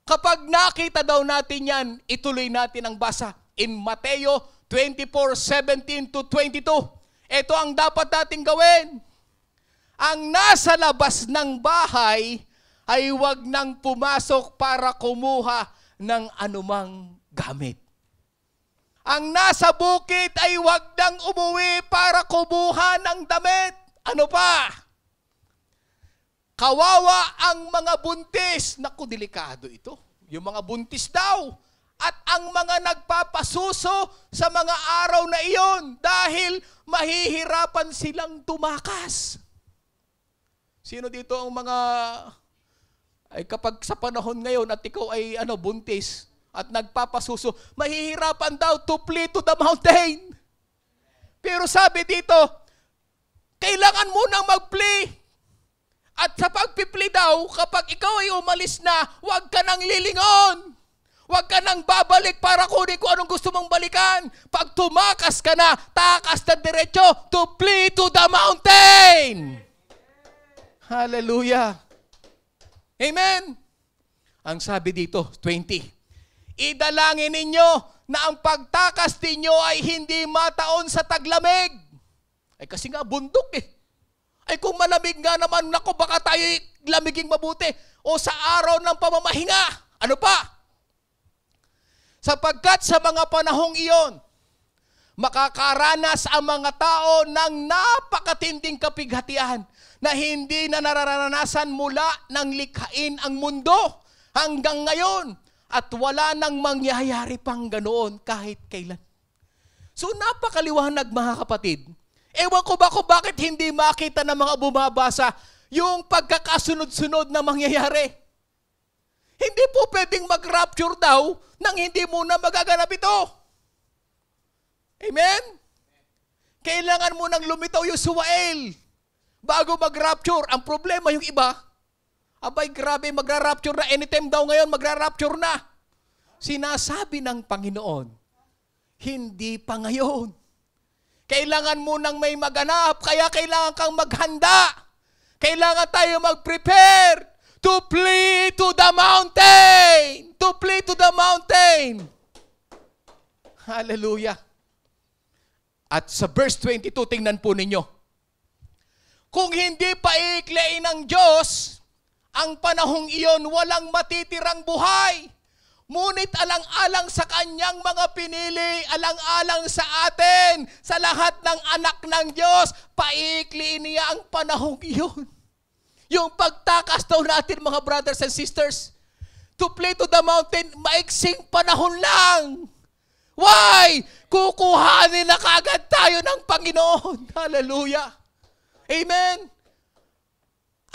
Kapag nakita daw natin yan, ituloy natin ang basa. In Mateo 24:17 to 22. Ito ang dapat nating gawin.
ang nasa labas ng bahay ay huwag nang pumasok para kumuha ng anumang gamit. Ang nasa bukid ay huwag nang umuwi para kumuha ng damit. Ano pa? Kawawa ang mga buntis. Naku, delikado ito. Yung mga buntis daw. At ang mga nagpapasuso sa mga araw na iyon dahil mahihirapan silang tumakas. Sino dito ang mga ay kapag sa panahon ngayon at ikaw ay buntis at nagpapasuso, mahihirapan daw to flee to the mountain. Pero sabi dito, kailangan mo nang mag-flee. At sa pag-flee daw, kapag ikaw ay umalis na, huwag ka nang lilingon. Huwag ka nang babalik para kunin kung anong gusto mong balikan. Pag tumakas ka na, takas na diretso to flee to the mountain. Hallelujah. Amen. Ang sabi dito, 20. Idalangin ninyo na ang pagtakas ninyo ay hindi mataon sa taglamig. Ay kasi nga bundok eh. Ay kung malamig nga naman, naku, baka tayo lamiging mabuti. O sa araw ng pamamahinga. Ano pa? Sapagkat sa mga panahong iyon, makakaranas ang mga tao ng napakatinding kapighatian na hindi na nararanasan mula ng likhain ang mundo hanggang ngayon at wala nang mangyayari pang ganoon kahit kailan. So napakaliwanag mga kapatid. Ewan ko ba kung bakit hindi makita ng mga bumabasa yung pagkakasunod-sunod na mangyayari. Hindi po pwedeng mag-rapture daw nang hindi muna magaganap ito. Amen? Kailangan mo nang lumitaw yung suwael bago mag-rapture. Ang problema yung iba, abay grabe, magra-rapture na. Anytime daw ngayon, magra-rapture na. Sinasabi ng Panginoon, hindi pa ngayon. Kailangan mo nang may maganap, kaya kailangan kang maghanda. Kailangan tayo mag-prepare to flee to the mountain. To flee to the mountain. Hallelujah. At sa verse 22, tingnan po ninyo. Kung hindi paiklein ng Diyos, ang panahong iyon walang matitirang buhay. Ngunit alang-alang sa kanyang mga pinili, alang-alang sa atin, sa lahat ng anak ng Diyos, paikliin niya ang panahong iyon. Yung pagtakas daw natin mga brothers and sisters, to flee to the mountain, maiksing panahon lang. Why? Kukuhanin na kagad tayo ng Panginoon. Hallelujah. Amen.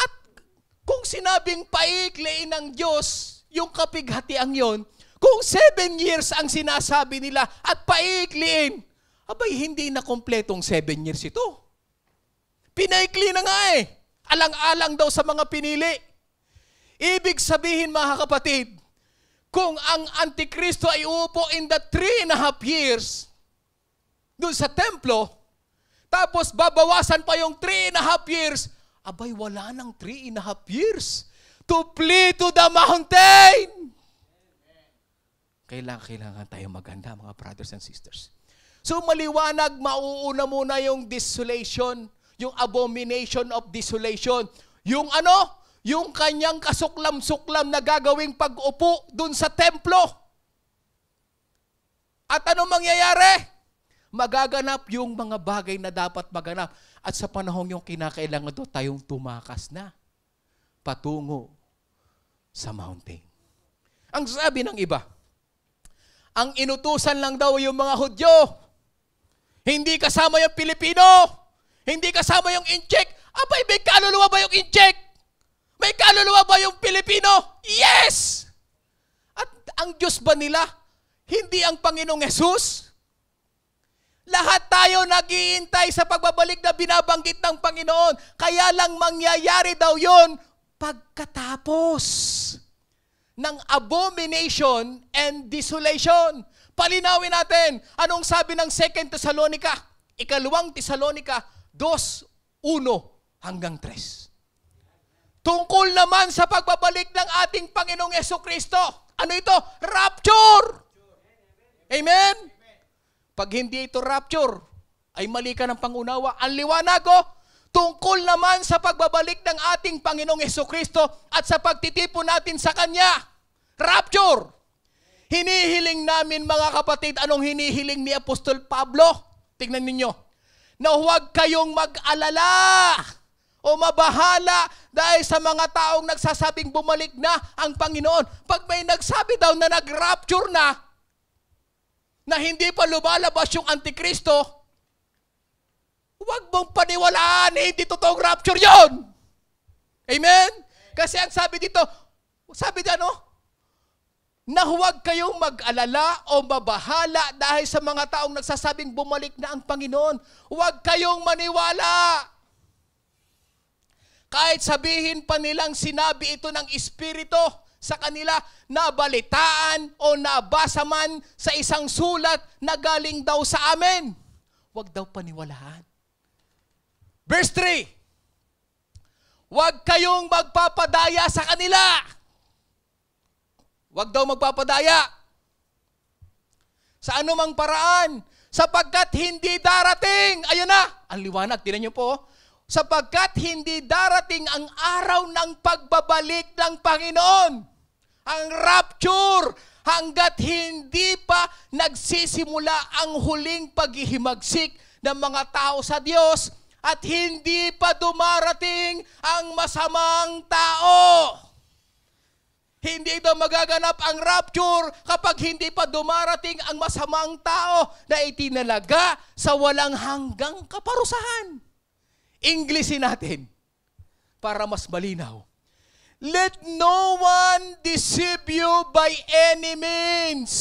At kung sinabing paikliin ng Diyos, yung kapighatiang yon, kung 7 years ang sinasabi nila at paikliin, abay hindi na kompletong 7 years ito. Pinaikli na nga eh. Alang-alang daw sa mga pinili. Ibig sabihin mga kapatid, kung ang Antikristo ay uupo in the 3.5 years doon sa templo, tapos babawasan pa yung 3.5 years, abay wala nang 3.5 years to flee to the mountain. Kailangan tayo maganda mga brothers and sisters. So maliwanag, mauuna muna yung desolation, yung abomination of desolation. Yung yung kanyang kasuklam-suklam na gagawing pag-upo dun sa templo. At ano mangyayari? Magaganap yung mga bagay na dapat maganap. At sa panahong yung kinakailangan doon, tayong tumakas na patungo sa mountain. Ang sabi ng iba, ang inutusan lang daw yung mga Hudyo. Hindi kasama yung Pilipino. Hindi kasama yung incheck. Abay, may kaluluwa ba yung incheck? May kaluluwa ba yung Pilipino? Yes! At ang Diyos ba nila? Hindi ang Panginoong Hesus? Lahat tayo nag-iintay sa pagbabalik na binabanggit ng Panginoon. Kaya lang mangyayari daw yon pagkatapos ng abomination and desolation. Palinawin natin, anong sabi ng 2 Thessalonica? 2 Thessalonica 2:1 hanggang 3. Tungkol naman sa pagbabalik ng ating Panginoong Jesucristo. Ano ito? Rapture! Amen? Pag hindi ito rapture, ay mali ka ng pangunawa. Ang liwanag ko, tungkol naman sa pagbabalik ng ating Panginoong Hesukristo at sa pagtitipon natin sa Kanya. Rapture! Hinihiling namin mga kapatid, anong hinihiling ni Apostol Pablo? Tingnan ninyo, na huwag kayong mag-alala o mabahala dahil sa mga taong nagsasabing bumalik na ang Panginoon. Pag may nagsabi daw na nag-rapture na hindi pa lumalabas yung Antikristo, huwag mong paniwalaan, hindi totoong rapture yon. Amen? Kasi ang sabi dito, na huwag kayong mag-alala o mabahala dahil sa mga taong nagsasabing bumalik na ang Panginoon. Huwag kayong maniwala. Kahit sabihin pa nilang sinabi ito ng Espiritu sa kanila, nabalitaan o nabasa man sa isang sulat na galing daw sa amin, huwag daw paniwalaan. Verse 3, huwag kayong magpapadaya sa kanila. Huwag daw magpapadaya. Sa anumang paraan, sapagkat hindi darating. Ayun na, ang liwanag, tinan niyo po. Sapagkat hindi darating ang araw ng pagbabalik ng Panginoon. Ang rapture, hanggat hindi pa nagsisimula ang huling paghihimagsik ng mga tao sa Diyos, at hindi pa dumarating ang masamang tao. Hindi daw magaganap ang rapture kapag hindi pa dumarating ang masamang tao na itinalaga sa walang hanggang kaparusahan. Englishin natin para mas malinaw. Let no one deceive you by any means.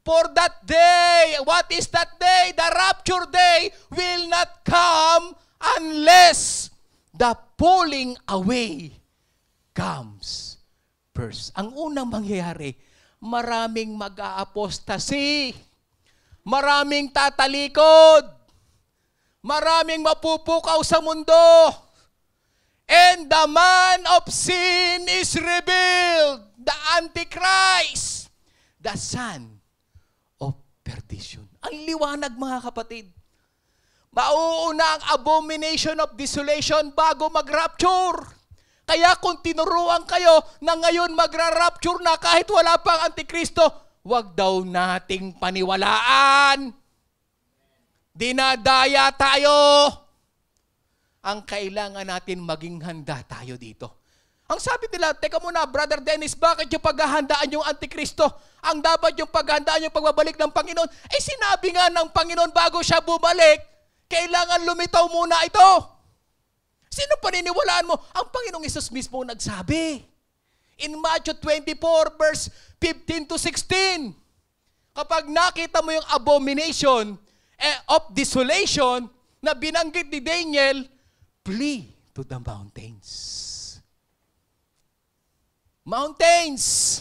For that day, what is that day? The rapture day will not come unless the pulling away comes first. Ang unang mangyayari, maraming mag-a-apostasy, maraming tatalikod, maraming mapupukaw sa mundo, and the man of sin is revealed, the Antichrist, the son perdition. Ang liwanag mga kapatid. Mauuna ang abomination of desolation bago mag-rapture. Kaya kung tinuruan kayo na ngayon magra-rapture na kahit wala pang Antikristo, huwag daw nating paniwalaan. Dinadaya tayo. Ang kailangan natin maging handa tayo dito. Ang sabi nila, teka muna, Brother Dennis, bakit yung paghahandaan yung Antikristo? Ang dapat yung paghahandaan yung pagbabalik ng Panginoon. Eh sinabi nga ng Panginoon bago siya bumalik, kailangan lumitaw muna ito. Sino paniniwalaan mo? Ang Panginoong Hesus mismo nagsabi. In Matthew 24 verse 15 to 16, kapag nakita mo yung abomination of desolation na binanggit ni Daniel, flee to the mountains. Mountains.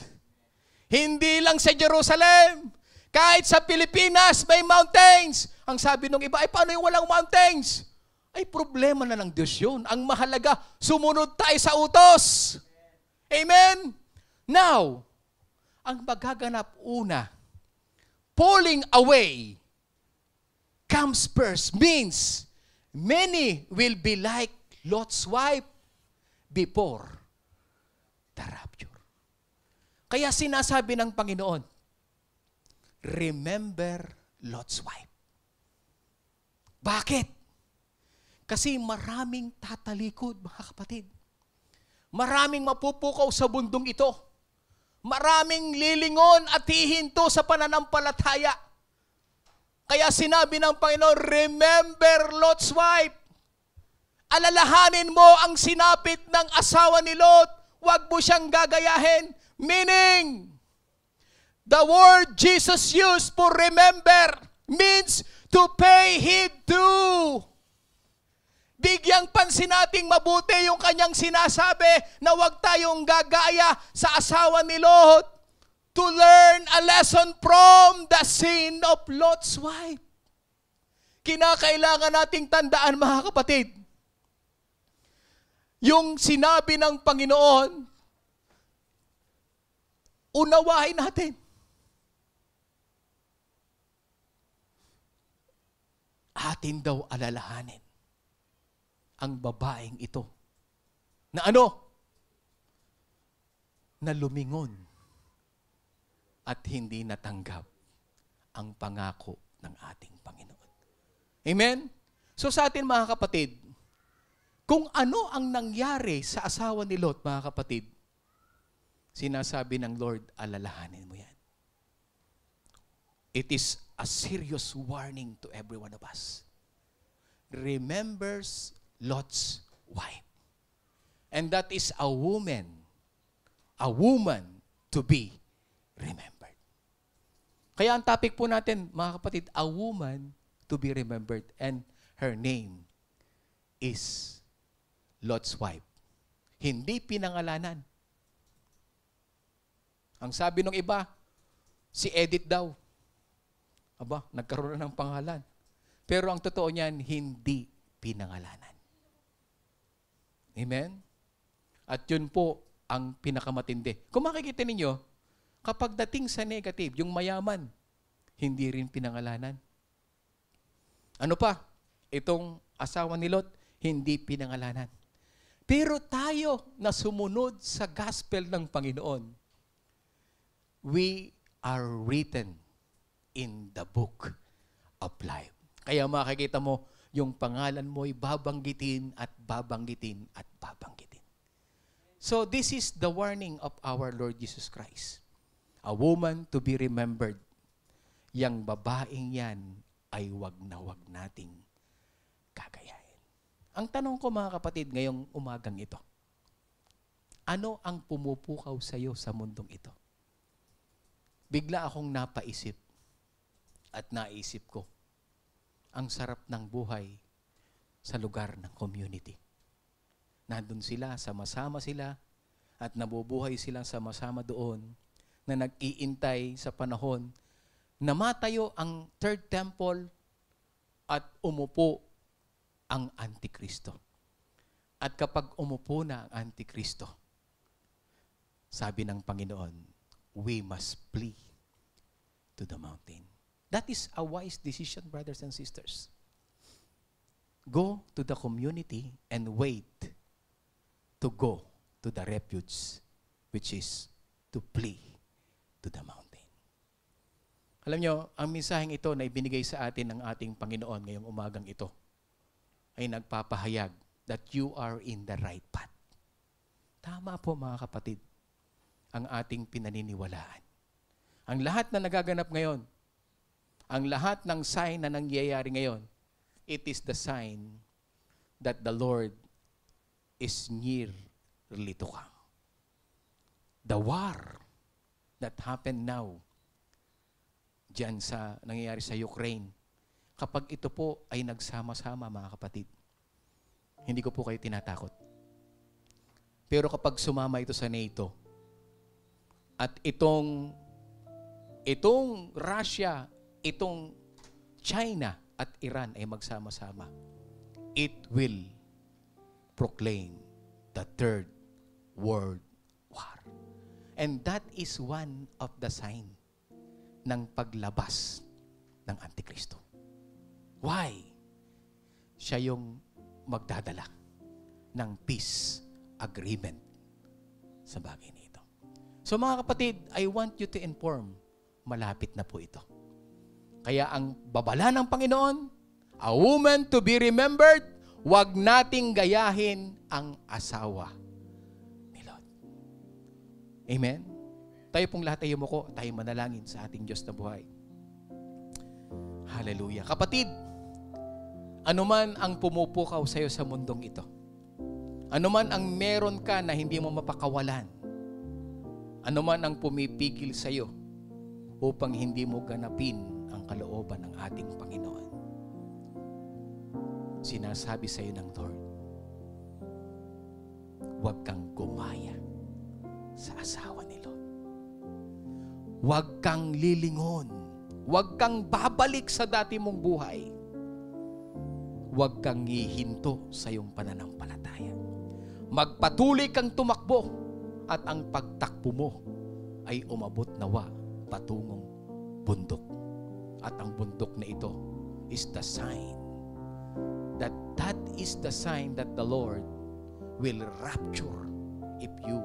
Hindi lang sa Jerusalem. Kahit sa Pilipinas, may mountains. Ang sabi ng iba, ay paano yung walang mountains? Ay problema na ng Diyos yun. Ang mahalaga, sumunod tayo sa utos. Amen? Now, ang magaganap una, pulling away comes first means many will be like Lot's wife before the rapture. Kaya sinasabi ng Panginoon, remember Lot's wife. Bakit? Kasi maraming tatalikod, mga kapatid. Maraming mapupukaw sa bundong ito. Maraming lilingon at hihinto sa pananampalataya. Kaya sinabi ng Panginoon, remember Lot's wife. Alalahanin mo ang sinapit ng asawa ni Lot. Huwag mo siyang gagayahin. Meaning, the word Jesus used for remember means to pay heed to. Bigyang pansin nating mabuti yung kanyang sinasabi na huwag tayong gagaya sa asawa ni Lot, to learn a lesson from the sin of Lot's wife. Kinakailangan nating tandaan, mga kapatid, yung sinabi ng Panginoon, unawain natin. Atin daw alalahanin. ang babaeng ito na ano? Na lumingon at hindi natanggap ang pangako ng ating Panginoon. Amen? So sa atin mga kapatid, kung ano ang nangyari sa asawa ni Lot, mga kapatid, sinasabi ng Lord, alalahanin mo yan. It is a serious warning to every one of us. Remembers Lot's wife. And that is a woman to be remembered. Kaya ang topic po natin, mga kapatid, a woman to be remembered. And her name is Lot's wife. Hindi pinangalanan. Ang sabi ng iba, si Edith daw. Aba, nagkaroon na ng pangalan. Pero ang totoo niyan, hindi pinangalanan. Amen? At yun po ang pinakamatindi. Kung makikita ninyo, kapag dating sa negative, yung mayaman, hindi rin pinangalanan. Ano pa? Itong asawa ni Lot, hindi pinangalanan. Pero tayo na sumunod sa gospel ng Panginoon, we are written in the book of life. Kaya makikita mo, yung pangalan mo ay babanggitin at babanggitin at babanggitin. So this is the warning of our Lord Jesus Christ. A woman to be remembered. Yang babaeng yan ay wag na wag nating kagayahin. Ang tanong ko mga kapatid ngayong umagang ito, ano ang pumupukaw sa iyo sa mundong ito? Bigla akong napaisip at naisip ko, ang sarap ng buhay sa lugar ng community. Nandun sila, sama-sama sila, at nabubuhay silang sama-sama doon, na nag-iintay sa panahon na matayo ang third temple at umupo ang Antikristo. At kapag umupo na ang Antikristo, sabi ng Panginoon, we must flee to the mountain. That is a wise decision, brothers and sisters. Go to the community and wait to go to the refuge, which is to flee to the mountain. Alam nyo, ang mensaheng ito na ibinigay sa atin ng ating Panginoon ngayong umagang ito ay nagpapahayag that you are in the right path. Tama po mga kapatid, ang ating pinaniniwalaan. Ang lahat na nagaganap ngayon, ang lahat ng sign na nangyayari ngayon, it is the sign that the Lord is nearly to come. The war that happened now, diyan sa nangyayari sa Ukraine, kapag ito po ay nagsama-sama mga kapatid, hindi ko po kayo tinatakot. Pero kapag sumama ito sa NATO, at itong Russia, itong China at Iran ay magsama-sama, it will proclaim the Third World War. And that is one of the sign ng paglabas ng Antikristo. Why? Siya yung magdadala ng peace agreement sa bagay nito. So mga kapatid, I want you to inform, malapit na po ito. Kaya ang babala ng Panginoon, a woman to be remembered, wag nating gayahin ang asawa ni Lot. Amen? Tayo pong lahat ay yumuko, tayo manalangin sa ating Diyos na buhay. Hallelujah. Kapatid, anuman ang pumupukaw sa iyo sa mundong ito, anuman ang meron ka na hindi mo mapakawalan, anuman ang pumipigil sa iyo upang hindi mo ganapin ang kalooban ng ating Panginoon, sinasabi sa iyo ng Lord, huwag kang gumaya sa asawa ni Lot. Huwag kang lilingon. Huwag kang babalik sa dati mong buhay. Huwag kang hihinto sa iyong pananampalataya. Magpatuloy kang tumakbo at ang pagtakbo mo ay umabot nawa patungong bundok. At ang bundok na ito is the sign that That is the sign that the Lord will rapture if you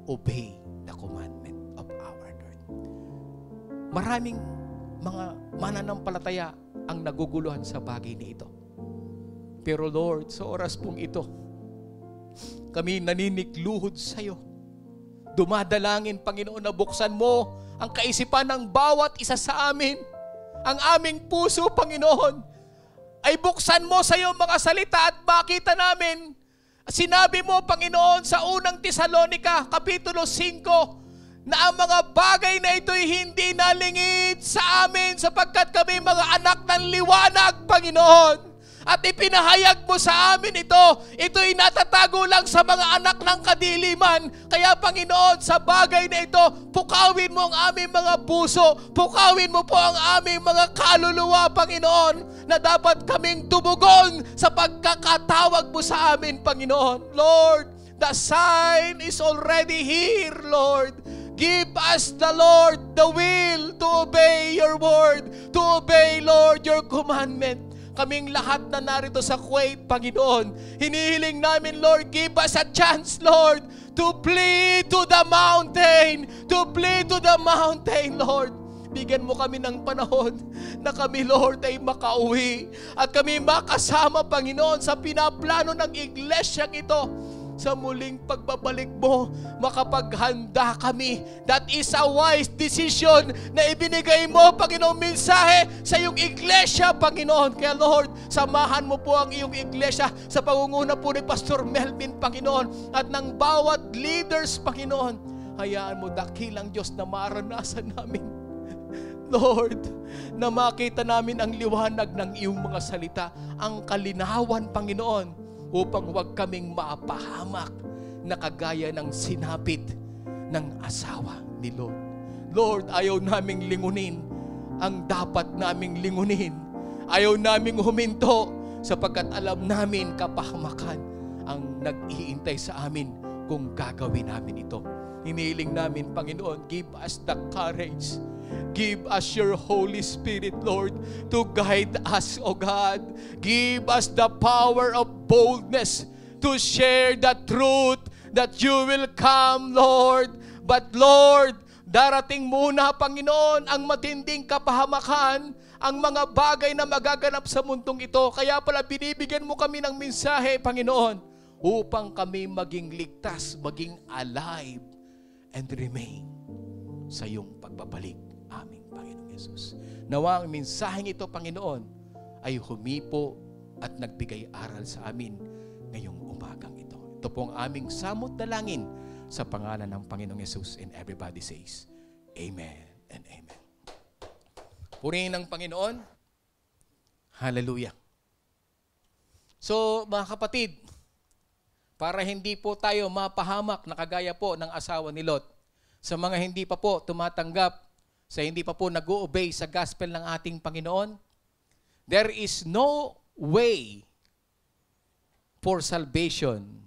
obey the commandment of our Lord. Maraming mga mananampalataya ang naguguluhan sa bagay na ito. Pero Lord, sa oras pong ito, kami naninikluhod sa iyo. Dumadalangin, Panginoon, na buksan mo ang kaisipan ng bawat isa sa amin. Ang aming puso, Panginoon, ay buksan mo sa iyo mga salita at makita namin. Sinabi mo, Panginoon, sa unang Tesalonica, Kapitulo 5, na ang mga bagay na ito'y hindi nalingid sa amin sapagkat kami mga anak ng liwanag, Panginoon. At ipinahayag mo sa amin ito. Ito'y natatago lang sa mga anak ng kadiliman. Kaya Panginoon, sa bagay na ito, pukawin mo ang aming mga puso. Pukawin mo po ang aming mga kaluluwa, Panginoon, na dapat kaming tumugon sa pagkakatawag mo sa amin, Panginoon. Lord, the sign is already here, Lord. Give us the Lord the will to obey your word, to obey, Lord, your commandment. Kaming lahat na narito sa Kuwait, Panginoon, hinihiling namin, Lord, give us a chance, Lord, to flee to the mountain, Lord. Bigyan mo kami ng panahon na kami, Lord, ay makauwi at kami makasama, Panginoon, sa pinaplano ng iglesyang ito. Sa muling pagbabalik mo, makapaghanda kami. That is a wise decision na ibinigay mo, Panginoon, mensahe sa iyong iglesia, Panginoon. Kaya Lord, samahan mo po ang iyong iglesia sa pangunguna po ni Pastor Melvin, Panginoon, at ng bawat leaders, Panginoon. Hayaan mo, dakilang Diyos, na maranasan namin, Lord, na makita namin ang liwanag ng iyong mga salita, ang kalinawan, Panginoon, upang huwag kaming mapahamak na kagaya ng sinapit ng asawa ni Lot. Lord, ayaw naming lingunin ang dapat naming lingunin. Ayaw naming huminto sapagkat alam namin kapahamakan ang nag-iintay sa amin kung gagawin namin ito. Hinihiling namin, Panginoon, give us the courage. Give us your Holy Spirit, Lord, to guide us, O God. Give us the power of boldness to share the truth that you will come, Lord. But Lord, darating muna, Panginoon, ang matinding kapahamakan, ang mga bagay na magaganap sa mundong ito. Kaya pala binibigyan mo kami ng mensahe, Panginoon, upang kami maging ligtas, maging alive, and remain sa iyong pagbabalik. Aming Panginoong Yesus. Nawa ang mensaheng ito, Panginoon, ay humipo at nagbigay aral sa amin ngayong umagang ito. Ito po ang aming samot dalangin sa pangalan ng Panginoong Yesus. And everybody says, Amen and Amen. Purihin ng Panginoon. Hallelujah. So, mga kapatid, para hindi po tayo mapahamak na kagaya po ng asawa ni Lot, sa mga hindi pa po tumatanggap, sa hindi pa po nag-o-obey sa gospel ng ating Panginoon, there is no way for salvation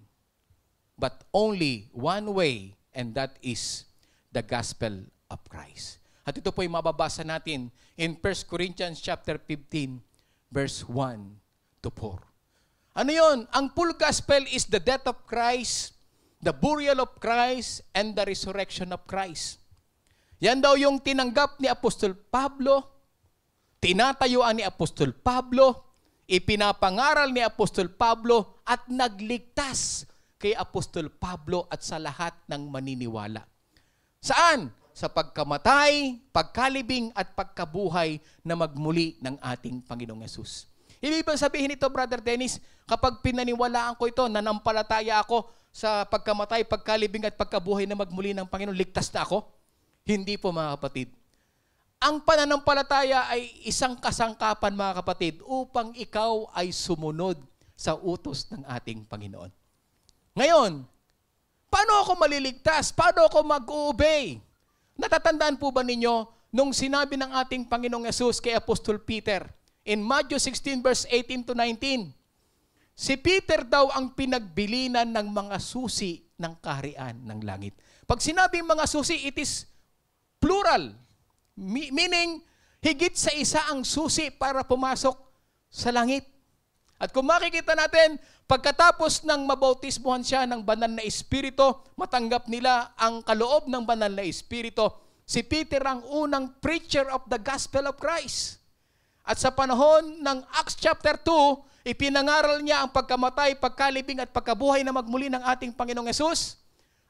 but only one way, and that is the gospel of Christ. At ito po ay mababasa natin in 1 Corinthians chapter 15 verse 1 to 4. Ano yun? Ang full gospel is the death of Christ, the burial of Christ, and the resurrection of Christ. Yan daw yung tinanggap ni Apostol Pablo, tinatayuan ni Apostol Pablo, ipinapangaral ni Apostol Pablo, at nagligtas kay Apostol Pablo at sa lahat ng maniniwala. Saan? Sa pagkamatay, pagkalibing, at pagkabuhay na magmuli ng ating Panginoong Yesus. Ibig bang sabihin ito, Brother Dennis, kapag pinaniwalaan ko ito, nanampalataya ako sa pagkamatay, pagkalibing, at pagkabuhay na magmuli ng Panginoon, ligtas na ako? Hindi po, mga kapatid. Ang pananampalataya ay isang kasangkapan, mga kapatid, upang ikaw ay sumunod sa utos ng ating Panginoon. Ngayon, paano ako maliligtas? Paano ako mag-obey? Natatandaan po ba ninyo nung sinabi ng ating Panginoong Yesus kay Apostol Peter in Matthew 16 verse 18 to 19? Si Peter daw ang pinagbilinan ng mga susi ng kaharian ng langit. Pag sinabing mga susi, it is plural. Meaning, higit sa isa ang susi para pumasok sa langit. At kung makikita natin, pagkatapos ng mabautismuhan siya ng banal na Espiritu, matanggap nila ang kaloob ng banal na Espiritu. Si Peter ang unang preacher of the gospel of Christ. At sa panahon ng Acts chapter 2, ipinangaral niya ang pagkamatay, pagkalibing at pagkabuhay na magmuli ng ating Panginoong Hesus.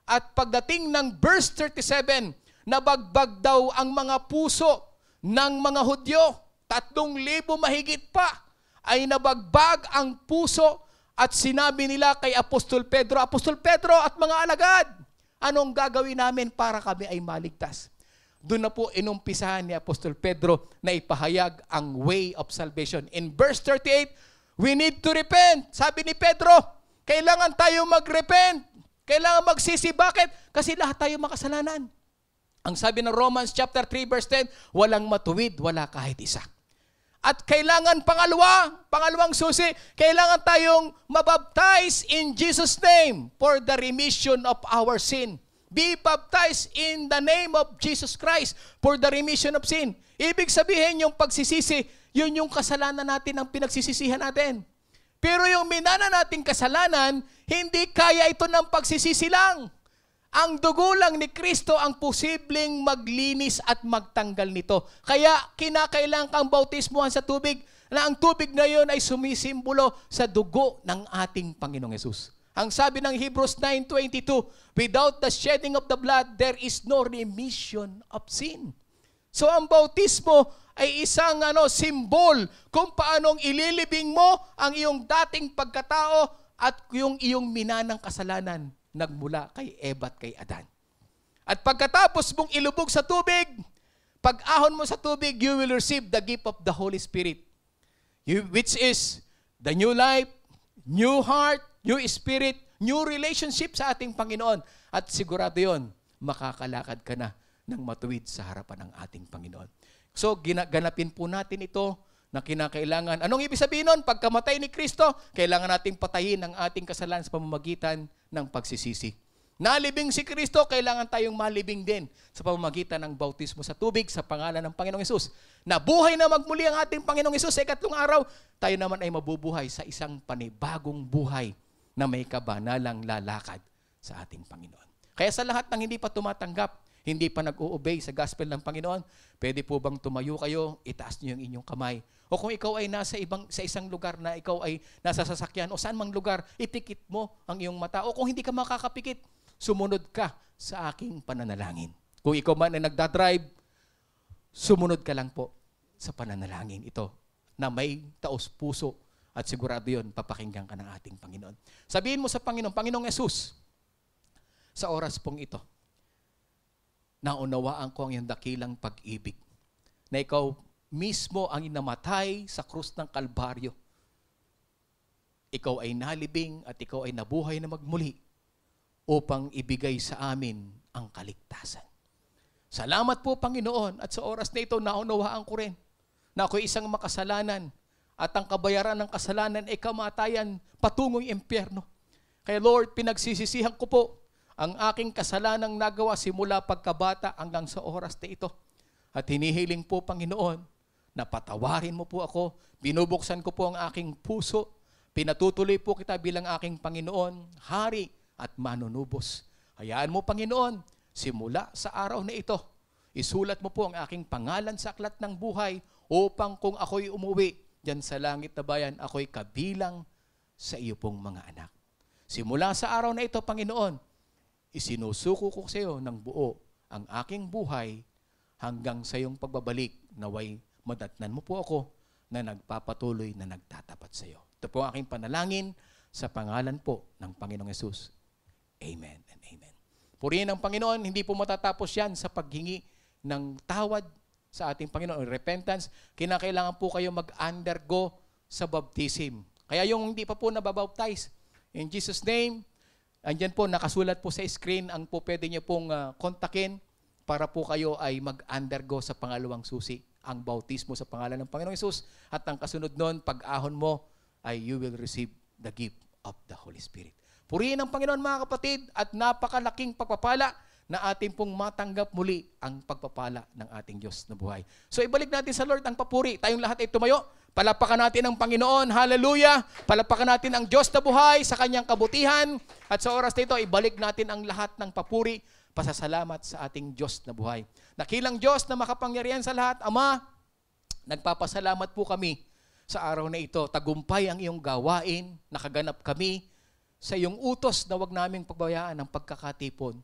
At pagdating ng verse 37, nabagbag daw ang mga puso ng mga Hudyo. 3,000 mahigit pa ay nabagbag ang puso at sinabi nila kay Apostol Pedro at mga alagad, anong gagawin namin para kami ay maligtas? Doon na po inumpisahan ni Apostol Pedro na ipahayag ang way of salvation. In verse 38, we need to repent. Sabi ni Pedro, kailangan tayo mag-repent. Kailangan magsisi. Bakit? Kasi lahat tayo makasalanan. Ang sabi ng Romans chapter 3 verse 10, walang matuwid, wala kahit isa. At kailangan pangalawang susi, kailangan tayong mabaptize in Jesus' name for the remission of our sin. Be baptized in the name of Jesus Christ for the remission of sin. Ibig sabihin yung pagsisisi, yun yung kasalanan natin ang pinagsisisihan natin. Pero yung minana nating kasalanan, hindi kaya ito ng pagsisisi lang. Ang dugo lang ni Kristo ang posibleng maglinis at magtanggal nito. Kaya kinakailangan kang bautismuhan sa tubig na ang tubig na yon ay sumisimbolo sa dugo ng ating Panginoong Hesus. Ang sabi ng Hebrews 9:22, without the shedding of the blood, there is no remission of sin. So ang bautismo ay isang simbol kung paanong ililibing mo ang iyong dating pagkatao at yung iyong minanang kasalanan nagmula kay Eva at kay Adan. At pagkatapos mong ilubog sa tubig, pag-ahon mo sa tubig, you will receive the gift of the Holy Spirit, which is the new life, new heart, new spirit, new relationship sa ating Panginoon. At sigurado yon, makakalakad ka na ng matuwid sa harapan ng ating Panginoon. So, ganapin po natin ito na kinakailangan. Anong ibig sabihin nun? Pagkamatay ni Kristo, kailangan nating patayin ang ating kasalanan sa pamamagitan ng pagsisisi. Nalibing si Kristo, kailangan tayong malibing din sa pamamagitan ng bautismo sa tubig sa pangalan ng Panginoong Hesus. Nabuhay na magmuli ang ating Panginoong Hesus sa ikatlong araw, tayo naman ay mabubuhay sa isang panibagong buhay na may kabanalang lalakad sa ating Panginoon. Kaya sa lahat ng hindi pa tumatanggap, hindi pa nag-o-obey sa gospel ng Panginoon, pwede po bang tumayo kayo, itaas niyo yung inyong kamay. O kung ikaw ay sa isang lugar na ikaw ay nasa sasakyan o saan mang lugar, ipikit mo ang iyong mata. O kung hindi ka makakapikit, sumunod ka sa aking pananalangin. Kung ikaw man ay nagdadrive, sumunod ka lang po sa pananalangin ito na may taos puso at sigurado yun, papakinggan ka ng ating Panginoon. Sabihin mo sa Panginoon, Panginoong Hesus, sa oras pong ito, naunawaan ko ang iyong dakilang pag-ibig na ikaw mismo ang inamatay sa krus ng Kalbaryo. Ikaw ay nalibing at ikaw ay nabuhay na magmuli upang ibigay sa amin ang kaligtasan. Salamat po, Panginoon, at sa oras na ito, naunawaan ko rin na ako'y isang makasalanan at ang kabayaran ng kasalanan ay kamatayan patungong impyerno. Kaya Lord, pinagsisisihan ko po ang aking kasalanang nagawa simula pagkabata hanggang sa oras na ito. At hinihiling po, Panginoon, na patawarin mo po ako, binubuksan ko po ang aking puso, pinatutuloy po kita bilang aking Panginoon, Hari at Manunubos. Hayaan mo, Panginoon, simula sa araw na ito, isulat mo po ang aking pangalan sa aklat ng buhay upang kung ako'y umuwi diyan sa langit na bayan, ako'y kabilang sa iyo pong mga anak. Simula sa araw na ito, Panginoon, isinusuko ko sa iyo ng buo ang aking buhay hanggang sa iyong pagbabalik, naway madatnan mo po ako na nagpapatuloy na nagtatapat sa iyo. Ito po ang aking panalangin sa pangalan po ng Panginoong Hesus. Amen and amen. Purihin ang Panginoon, hindi po matatapos yan sa paghingi ng tawad sa ating Panginoon. Repentance, kinakailangan po kayo mag-undergo sa baptism. Kaya yung hindi pa po nababaptize, in Jesus' name, andyan po, nakasulat po sa screen, ang po pwede nyo pong kontakin para po kayo ay mag-undergo sa pangalawang susi, ang bautismo sa pangalan ng Panginoong Hesus. At ang kasunod nun, pag-ahon mo, ay you will receive the gift of the Holy Spirit. Purihin ang Panginoon, mga kapatid, at napakalaking pagpapala na ating pong matanggap muli ang pagpapala ng ating Diyos na buhay. So ibalik natin sa Lord ang papuri. Tayong lahat ay tumayo Palapakan natin ang Panginoon. Hallelujah! Palapakan natin ang Diyos na buhay sa kanyang kabutihan. At sa oras na ito, ibalik natin ang lahat ng papuri, pasasalamat sa ating Diyos na buhay. Dakilang Diyos na makapangyarihan sa lahat, Ama, nagpapasalamat po kami sa araw na ito. Tagumpay ang iyong gawain, nakaganap kami sa iyong utos na wag naming pagbayaan ang pagkakatipon.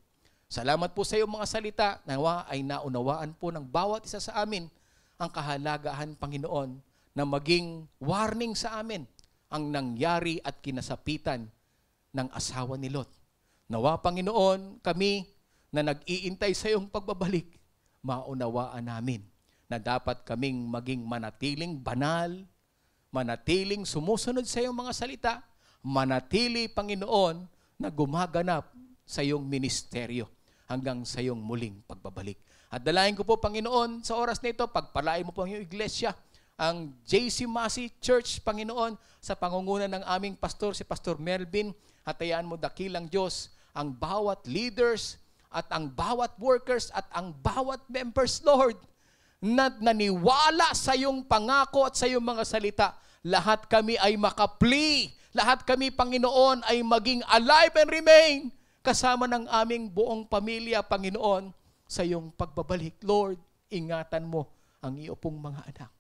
Salamat po sa iyong mga salita, nawa ay naunawaan po ng bawat isa sa amin ang kahalagahan, Panginoon, na maging warning sa amin ang nangyari at kinasapitan ng asawa ni Lot. Nawa, Panginoon, kami na nag-iintay sa iyong pagbabalik, maunawaan namin na dapat kaming maging manatiling banal, manatiling sumusunod sa iyong mga salita, manatili, Panginoon, na gumaganap sa iyong ministeryo hanggang sa iyong muling pagbabalik. At dalayan ko po, Panginoon, sa oras na ito, pagpalain mo po ang iyong iglesia, ang JC Masi Church, Panginoon, sa pangunguna ng aming pastor, si Pastor Melvin. At hayaan mo, dakilang Diyos, ang bawat leaders at ang bawat workers at ang bawat members, Lord, na naniwala sa iyong pangako at sa iyong mga salita. Lahat kami ay makapli. Lahat kami, Panginoon, ay maging alive and remain kasama ng aming buong pamilya, Panginoon, sa iyong pagbabalik. Lord, ingatan mo ang iyo pong mga anak.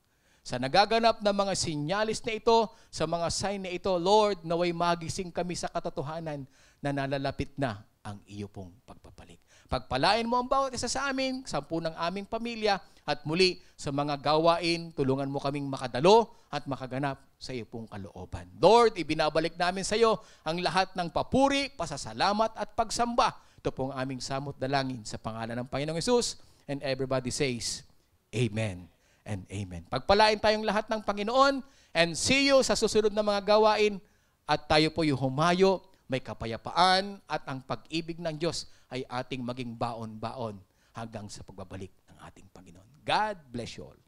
Sa nagaganap na mga sinyalis na ito, sa mga sign na ito, Lord, naway magising kami sa katotohanan na nalalapit na ang iyo pong pagbabalik. Pagpalain mo ang bawat isa sa amin, 10 ng aming pamilya, at muli sa mga gawain, tulungan mo kaming makadalo at makaganap sa iyo pong kalooban. Lord, ibinabalik namin sa iyo ang lahat ng papuri, pasasalamat at pagsamba. Ito pong aming samot dalangin sa pangalan ng Panginoong Hesus, and everybody says, Amen and Amen. Pagpalain tayong lahat ng Panginoon, and see you sa susunod na mga gawain, at tayo po yung humayo, may kapayapaan, at ang pag-ibig ng Diyos ay ating maging baon-baon hanggang sa pagbabalik ng ating Panginoon. God bless you all.